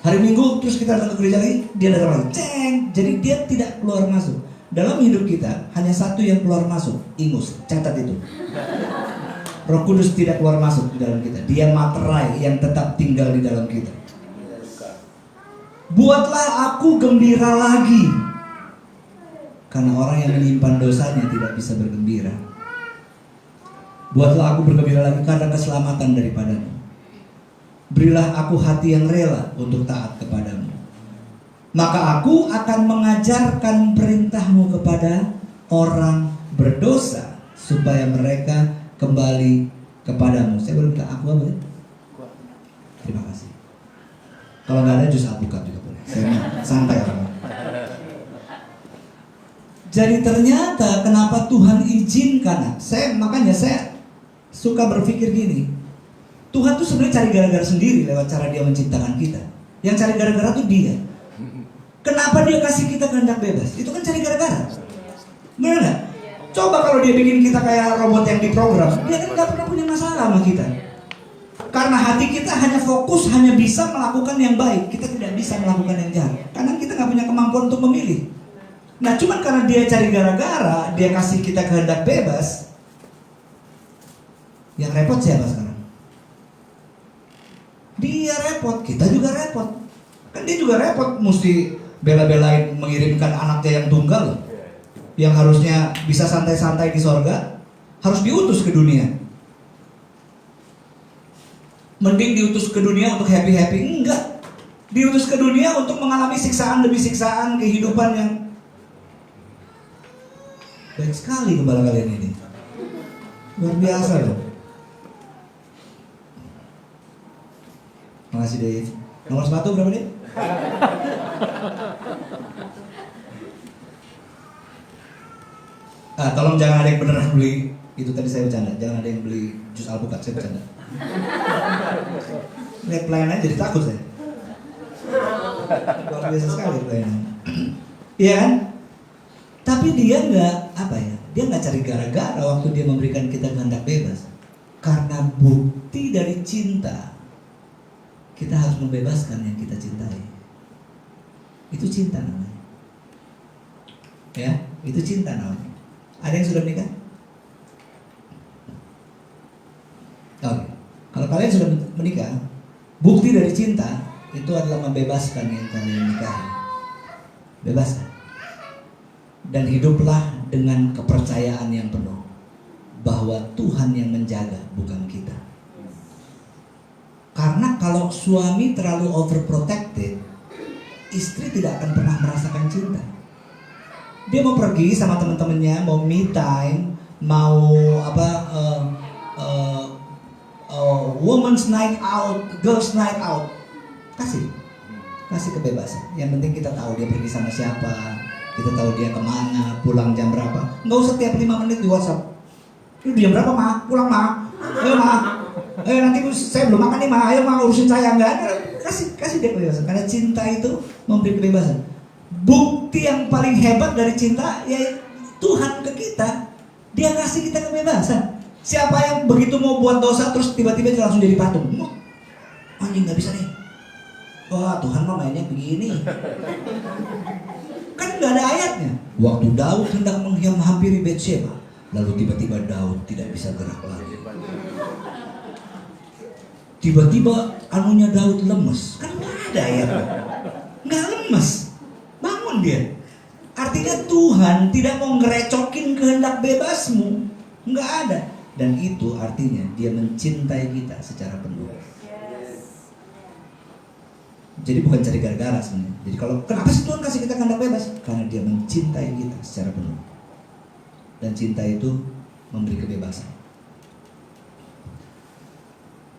Hari Minggu terus kita datang ke gereja lagi, dia datang lagi, ceng. Jadi dia tidak keluar masuk. Dalam hidup kita hanya satu yang keluar masuk, ingus, catat itu. Roh Kudus tidak keluar masuk di dalam kita. Dia materai yang tetap tinggal di dalam kita. Buatlah aku gembira lagi, karena orang yang menyimpan dosanya tidak bisa bergembira. Buatlah aku bergembira lagi karena keselamatan daripadamu. Berilah aku hati yang rela untuk taat kepadamu. Maka aku akan mengajarkan perintahmu kepada orang berdosa, supaya mereka kembali kepadamu. Saya belum minta aku apa ya? Terima kasih. Kalau nggak ada jus alpukat juga boleh. Saya santai orang. Jadi ternyata kenapa Tuhan izinkan? Makanya saya suka berpikir gini. Tuhan tuh sebenarnya cari gara-gara sendiri lewat cara dia menciptakan kita. Yang cari gara-gara tuh dia. Kenapa dia kasih kita kehendak bebas? Itu kan cari gara-gara. Benar nggak? Coba kalau dia bikin kita kayak robot yang diprogram, dia kan nggak pernah punya masalah sama kita. Karena hati kita hanya fokus, hanya bisa melakukan yang baik. Kita tidak bisa melakukan yang jahat. Karena kita nggak punya kemampuan untuk memilih. Nah, cuman karena dia cari gara-gara, dia kasih kita kehendak bebas. Yang repot siapa sekarang? Dia repot, kita juga repot. Kan dia juga repot, mesti bela-belain mengirimkan anaknya yang tunggal, yang harusnya bisa santai-santai di sorga, harus diutus ke dunia. Mending diutus ke dunia untuk happy-happy. Enggak, diutus ke dunia untuk mengalami siksaan demi siksaan, kehidupan yang baik sekali kepala kalian ini. Luar biasa loh. Makasih Dave. Nomor sepatu berapa Dave? Tolong jangan ada yang beneran beli. Itu tadi saya bercanda. Jangan ada yang beli jus alpukat, saya bercanda. Lihat pelayanannya jadi takut saya. Luar biasa sekali pelayanan. Iya kan? Tapi dia dia nggak cari gara-gara waktu dia memberikan kita kehendak bebas. Karena bukti dari cinta, kita harus membebaskan yang kita cintai. Itu cinta namanya. Ya, itu cinta namanya. Ada yang sudah menikah? Oke. Kalau kalian sudah menikah, bukti dari cinta itu adalah membebaskan yang kalian nikahi. Bebaskan. Dan hiduplah dengan kepercayaan yang penuh bahwa Tuhan yang menjaga, bukan kita. Karena kalau suami terlalu overprotected, istri tidak akan pernah merasakan cinta. Dia mau pergi sama teman-temannya, mau me time, mau women's night out, girls night out. Kasih kebebasan. Yang penting kita tahu dia pergi sama siapa, kita tahu dia kemana, pulang jam berapa. Nggak usah tiap 5 menit di WhatsApp. Ini jam berapa, Ma? Pulang, Ma. Ayo, Ma. Ayo, nanti saya belum makan nih, Ma. Ayo, Ma, urusin saya. Nggak ada. Kasih dia kebebasan. Karena cinta itu memberi kebebasan. Bukti yang paling hebat dari cinta ya Tuhan ke kita. Dia kasih kita kebebasan. Siapa yang begitu mau buat dosa terus tiba-tiba langsung jadi patung? Anjing, nggak bisa nih. Wah, Tuhan mah mainnya begini. Kan nggak ada ayatnya. Waktu Daud hendak menghampiri Betsheba, lalu tiba-tiba Daud tidak bisa gerak lagi. Tiba-tiba anunya Daud lemes. Kan nggak ada ayatnya. Nggak lemes. Bangun dia. Artinya Tuhan tidak mau ngerecokin kehendak bebasmu. Nggak ada. Dan itu artinya dia mencintai kita secara penuh. Jadi bukan cari gara-gara sebenarnya. Jadi kalau kenapa sih Tuhan kasih kita kehendak bebas? Karena dia mencintai kita secara penuh. Dan cinta itu memberi kebebasan.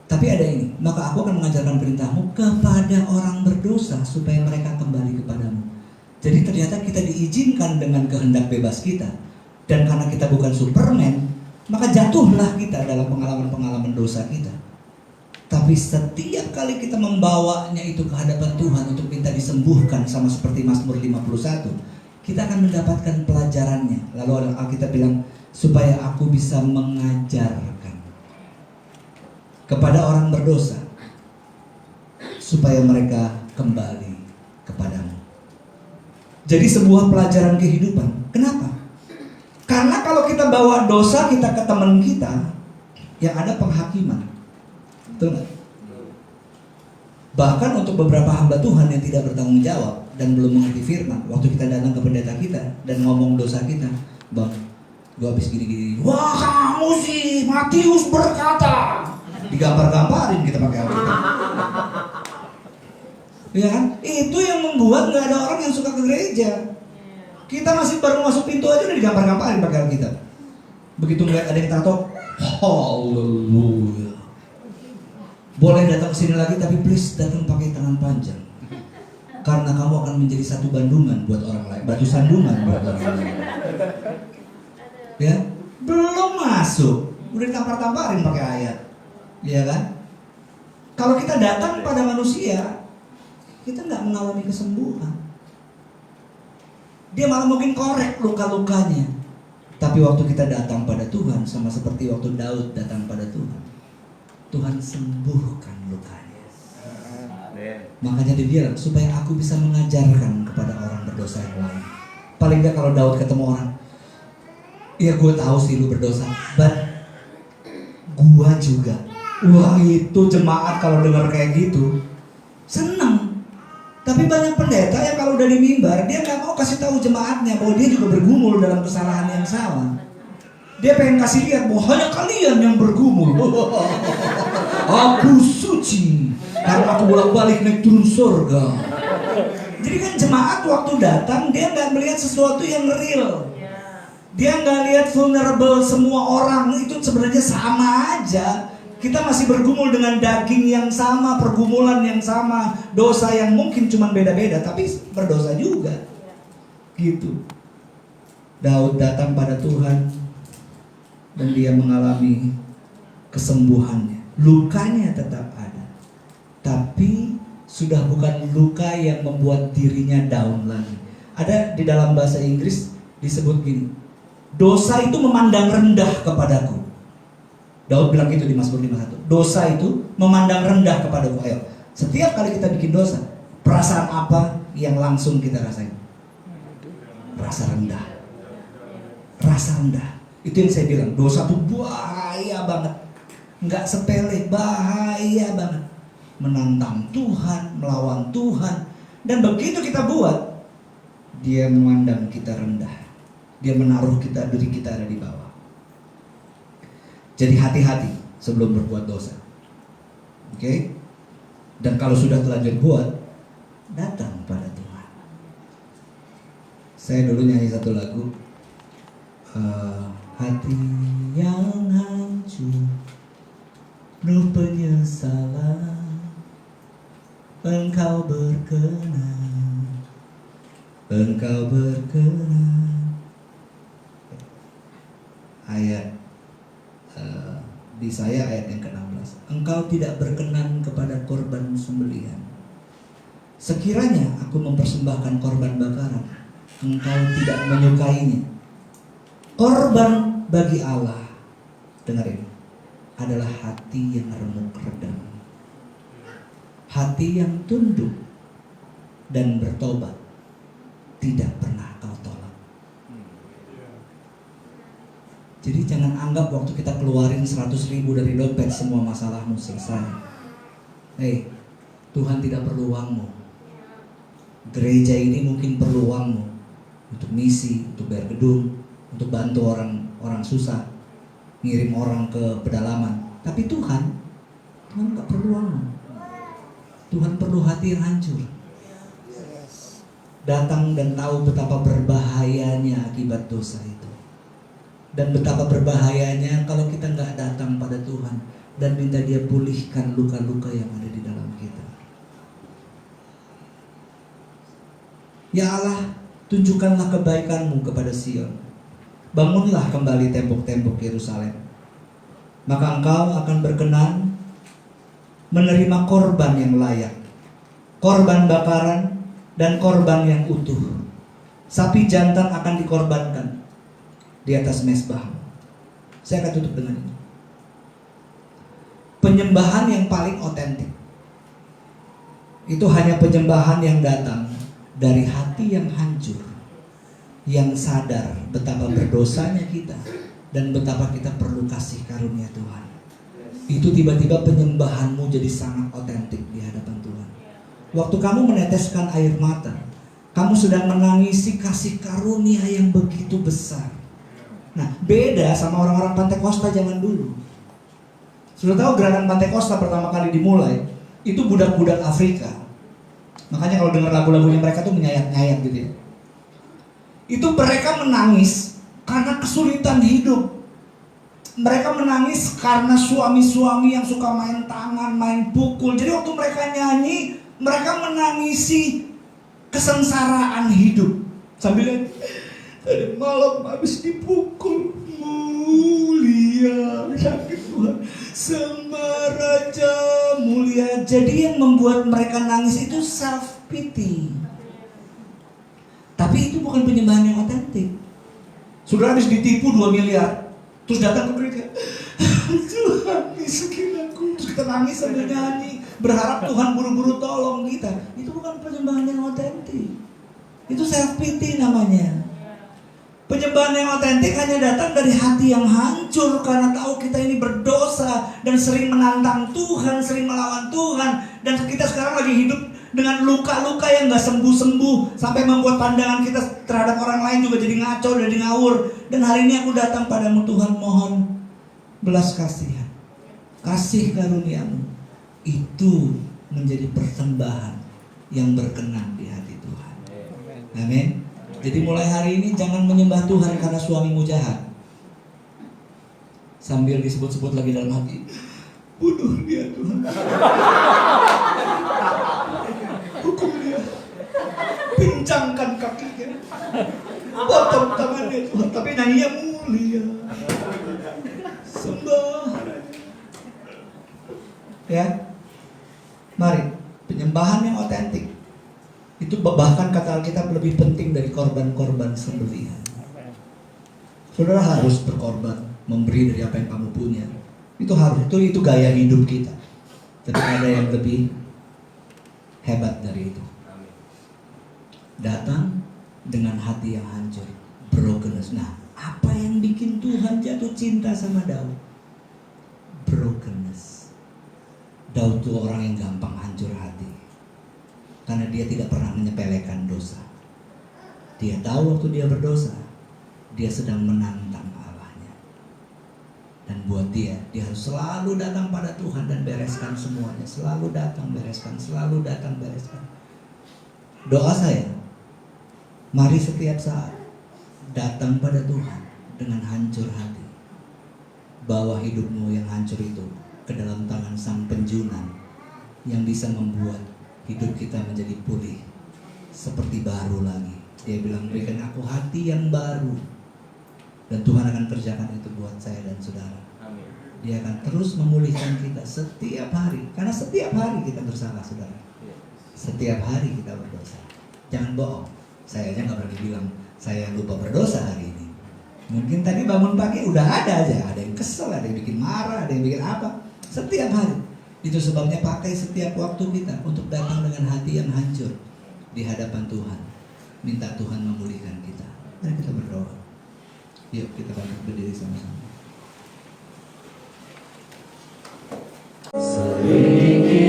Tapi ada ini, maka aku akan mengajarkan perintahmu kepada orang berdosa supaya mereka kembali kepadamu. Jadi ternyata kita diizinkan dengan kehendak bebas kita. Dan karena kita bukan Superman, maka jatuhlah kita dalam pengalaman-pengalaman dosa kita. Tapi setiap kali kita membawanya itu ke hadapan Tuhan untuk minta disembuhkan, sama seperti Mazmur 51, kita akan mendapatkan pelajarannya. Lalu Alkitab bilang, supaya aku bisa mengajarkan kepada orang berdosa, supaya mereka kembali kepadamu. Jadi sebuah pelajaran kehidupan. Kenapa? Karena kalau kita bawa dosa kita ke teman kita, yang ada penghakiman. Betul nggak? Bahkan untuk beberapa hamba Tuhan yang tidak bertanggung jawab dan belum mengerti firman, waktu kita datang ke pendeta kita dan ngomong dosa kita, Bang, gua habis gini-gini. Wah, kamu sih, Matius berkata. Digambar-gambarin kita pakai Alkitab. Ya kan? Itu yang membuat nggak ada orang yang suka ke gereja. Kita masih baru masuk pintu aja udah digambar-gambarin pakai Alkitab. Begitu ngeliat ada yang tato, haleluya. Boleh datang ke sini lagi, tapi please datang pakai tangan panjang. Karena kamu akan menjadi satu bandungan buat orang lain, batu sandungan buat orang lain. Ya, belum masuk, udah tampar-tamparin pakai ayat, ya kan? Kalau kita datang pada manusia, kita nggak mengalami kesembuhan. Dia malah mungkin korek luka-lukanya. Tapi waktu kita datang pada Tuhan, sama seperti waktu Daud datang pada Tuhan, Tuhan sembuhkan lukanya. Makanya dia bilang, supaya aku bisa mengajarkan kepada orang berdosa yang lain. Paling gak kalau Daud ketemu orang, ya gue tahu sih lu berdosa, but gue juga. Wah, itu jemaat kalau dengar kayak gitu senang. Tapi banyak pendeta yang kalau udah di mimbar, dia gak mau kasih tahu jemaatnya bahwa dia juga bergumul dalam kesalahan yang sama. Dia pengen kasih lihat bahwa hanya kalian yang bergumul. Aku suci karena aku bolak-balik naik turun surga. Jadi kan jemaat waktu datang dia nggak melihat sesuatu yang real. Dia nggak lihat vulnerable semua orang itu sebenarnya sama aja. Kita masih bergumul dengan daging yang sama, pergumulan yang sama, dosa yang mungkin cuma beda-beda tapi berdosa juga. Gitu. Daud datang pada Tuhan dan dia mengalami kesembuhannya. Lukanya tetap ada, tapi sudah bukan luka yang membuat dirinya down lagi. Ada di dalam bahasa Inggris disebut gini, dosa itu memandang rendah kepadaku. Daud bilang gitu di Mazmur 51. Dosa itu memandang rendah kepadaku. Ayo, setiap kali kita bikin dosa, perasaan apa yang langsung kita rasain? Rasa rendah. Rasa rendah. Itu yang saya bilang, dosa itu bahaya banget. Nggak sepele, bahaya banget. Menantang Tuhan, melawan Tuhan. Dan begitu kita buat, dia memandang kita rendah. Dia menaruh diri kita ada di bawah. Jadi hati-hati sebelum berbuat dosa. Oke? Dan kalau sudah terlanjur buat, datang pada Tuhan. Saya dulu nyanyi satu lagu, hati yang hancur, penuh penyesalan, Engkau berkenan, Engkau berkenan. Ayat di saya ayat yang ke-16. Engkau tidak berkenan kepada korban sembelihan. Sekiranya aku mempersembahkan korban bakaran, Engkau tidak menyukainya. Korban bagi Allah, dengarin, adalah hati yang remuk redam, hati yang tunduk dan bertobat, tidak pernah kau tolak. Jadi jangan anggap waktu kita keluarin 100.000 dari dompet semua masalahmu selesai. Tuhan tidak perlu uangmu. Gereja ini mungkin perlu uangmu untuk misi, untuk bayar gedung, untuk bantu orang susah, ngirim orang ke pedalaman. Tapi Tuhan nggak perlu uangmu. Tuhan perlu hati yang hancur, datang dan tahu betapa berbahayanya akibat dosa itu. Dan betapa berbahayanya kalau kita nggak datang pada Tuhan dan minta Dia pulihkan luka-luka yang ada di dalam kita. Ya Allah, tunjukkanlah kebaikan-Mu kepada Sion. Bangunlah kembali tembok-tembok Yerusalem. Maka Engkau akan berkenan menerima korban yang layak, korban bakaran dan korban yang utuh. Sapi jantan akan dikorbankan di atas mezbah. Saya akan tutup dengan ini. Penyembahan yang paling otentik itu hanya penyembahan yang datang dari hati yang hancur, yang sadar betapa berdosanya kita dan betapa kita perlu kasih karunia Tuhan. Itu tiba-tiba penyembahanmu jadi sangat otentik di hadapan Tuhan. Waktu kamu meneteskan air mata, kamu sedang menangisi kasih karunia yang begitu besar. Nah, beda sama orang-orang Pantai Kosta zaman dulu. Sudah tahu gerakan Pantai Kosta pertama kali dimulai, itu budak-budak Afrika. Makanya kalau dengar lagu-lagunya mereka tuh menyayat-nyayat gitu ya. Itu mereka menangis karena kesulitan hidup. Mereka menangis karena suami-suami yang suka main tangan, main pukul. Jadi waktu mereka nyanyi, mereka menangisi kesengsaraan hidup. Sambil tadi malam habis dipukul, mulia sakit Tuhan, Semaraja mulia. Jadi yang membuat mereka nangis itu self pity. Tapi itu bukan penyembahan yang otentik. Sudah habis ditipu 2 miliar, terus datang ke gereja, Tuhan miskin aku, terus kita nangis sambil nyanyi, berharap Tuhan buru-buru tolong kita. Itu bukan penyembahan yang otentik. Itu self pity namanya. Penyembahan yang otentik hanya datang dari hati yang hancur karena tahu kita ini berdosa dan sering menantang Tuhan, sering melawan Tuhan, dan kita sekarang lagi hidup dengan luka-luka yang gak sembuh-sembuh sampai membuat pandangan kita terhadap orang lain juga jadi ngaco, jadi ngawur. Dan hari ini aku datang padamu Tuhan, mohon belas kasihan, kasih karunia-Mu. Itu menjadi persembahan yang berkenan di hati Tuhan. Amin. Jadi mulai hari ini jangan menyembah Tuhan karena suamimu jahat, sambil disebut-sebut lagi dalam hati, bunuh dia Tuhan, hukum dia, pincangkan kakinya, potong tangannya Tuhan. Tapi nyanyinya mulia, sembah. Ya, mari penyembahan yang otentik. Itu bahkan kata Alkitab lebih penting dari korban-korban sembelihan. Saudara harus berkorban, memberi dari apa yang kamu punya. Itu harus, itu gaya hidup kita. Tapi ada yang lebih hebat dari itu. Datang dengan hati yang hancur, brokenness. Nah, apa yang bikin Tuhan jatuh cinta sama Daud? Brokenness. Daud itu orang yang gampang hancur hati. Karena dia tidak pernah menyepelekan dosa. Dia tahu waktu dia berdosa, dia sedang menantang Allahnya. Dan buat dia harus selalu datang pada Tuhan dan bereskan semuanya. Selalu datang bereskan, selalu datang bereskan. Doa saya, Mari setiap saat datang pada Tuhan dengan hancur hati. Bawa hidupmu yang hancur itu ke dalam tangan Sang Penjunan yang bisa membuat hidup kita menjadi pulih seperti baru lagi. Dia bilang, berikan aku hati yang baru. Dan Tuhan akan kerjakan itu buat saya dan saudara. Amin. Dia akan terus memulihkan kita setiap hari. Karena setiap hari kita bersalah, saudara. Setiap hari kita berdosa. Jangan bohong. Saya aja gak berani bilang saya lupa berdosa hari ini. Mungkin tadi bangun pagi udah ada aja. Ada yang kesel, ada yang bikin marah, ada yang bikin apa. Setiap hari. Itu sebabnya pakai setiap waktu kita untuk datang dengan hati yang hancur di hadapan Tuhan. Minta Tuhan memulihkan kita. Mari kita berdoa. Yuk kita bangkit berdiri sama-sama. Selidiki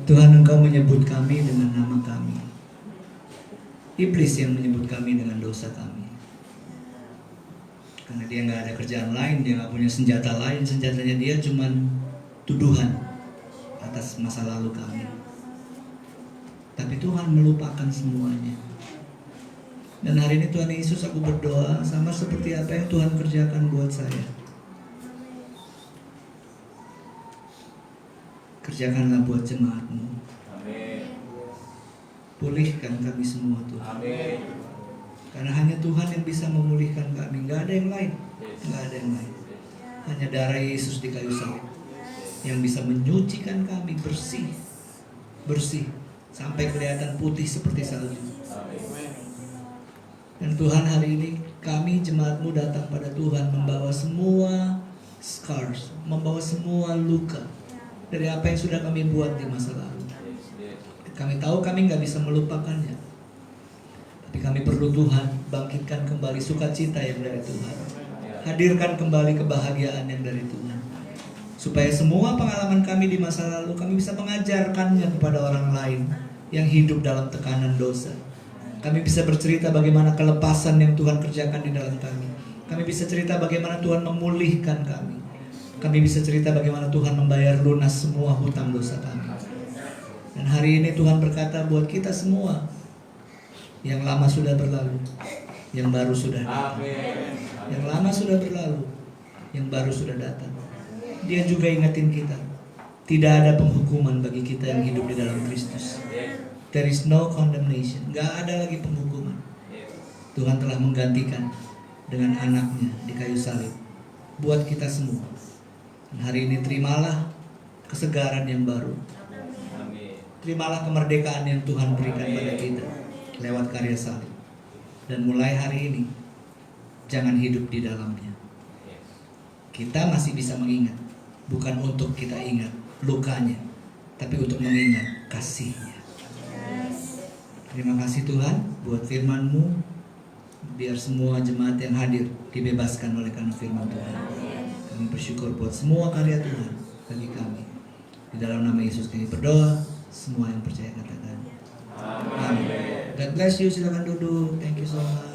Tuhan, Engkau menyebut kami dengan nama kami. Iblis yang menyebut kami dengan dosa kami. Karena dia nggak ada kerjaan lain, dia nggak punya senjata lain. Senjatanya dia cuman tuduhan atas masa lalu kami. Tapi Tuhan melupakan semuanya. Dan hari ini Tuhan Yesus, aku berdoa sama seperti apa yang Tuhan kerjakan buat saya. Kerjakanlah buat jemaat-Mu. Amin. Pulihkan kami semua Tuhan. Amin. Karena hanya Tuhan yang bisa memulihkan kami. Nggak ada yang lain. Nggak ada yang lain. Hanya darah Yesus di kayu salib yang bisa menyucikan kami bersih. Bersih. Sampai kelihatan putih seperti salju. Dan Tuhan, hari ini kami jemaat-Mu datang pada Tuhan membawa semua scars, membawa semua luka dari apa yang sudah kami buat di masa lalu. Kami tahu kami nggak bisa melupakannya, tapi kami perlu Tuhan bangkitkan kembali sukacita yang dari Tuhan, hadirkan kembali kebahagiaan yang dari Tuhan, supaya semua pengalaman kami di masa lalu kami bisa mengajarkannya kepada orang lain yang hidup dalam tekanan dosa. Kami bisa bercerita bagaimana kelepasan yang Tuhan kerjakan di dalam kami. Kami bisa cerita bagaimana Tuhan memulihkan kami. Kami bisa cerita bagaimana Tuhan membayar lunas semua hutang dosa kami. Dan hari ini Tuhan berkata buat kita semua, yang lama sudah berlalu, yang baru sudah datang. Yang lama sudah berlalu, yang baru sudah datang. Dia juga ingatin kita, tidak ada penghukuman bagi kita yang hidup di dalam Kristus. There is no condemnation. Gak ada lagi penghukuman. Tuhan telah menggantikan dengan anaknya di kayu salib buat kita semua. Dan hari ini terimalah kesegaran yang baru. Terimalah kemerdekaan yang Tuhan berikan pada kita lewat karya salib. Dan mulai hari ini jangan hidup di dalamnya. Kita masih bisa mengingat, bukan untuk kita ingat lukanya, tapi untuk mengingat kasih-Nya. Terima kasih Tuhan buat firman-Mu. Biar semua jemaat yang hadir dibebaskan oleh karena firman Tuhan. Kami bersyukur buat semua karya Tuhan bagi kami. Di dalam nama Yesus kami berdoa. Semua yang percaya katakan amin. God bless you. Silakan duduk. Thank you so much.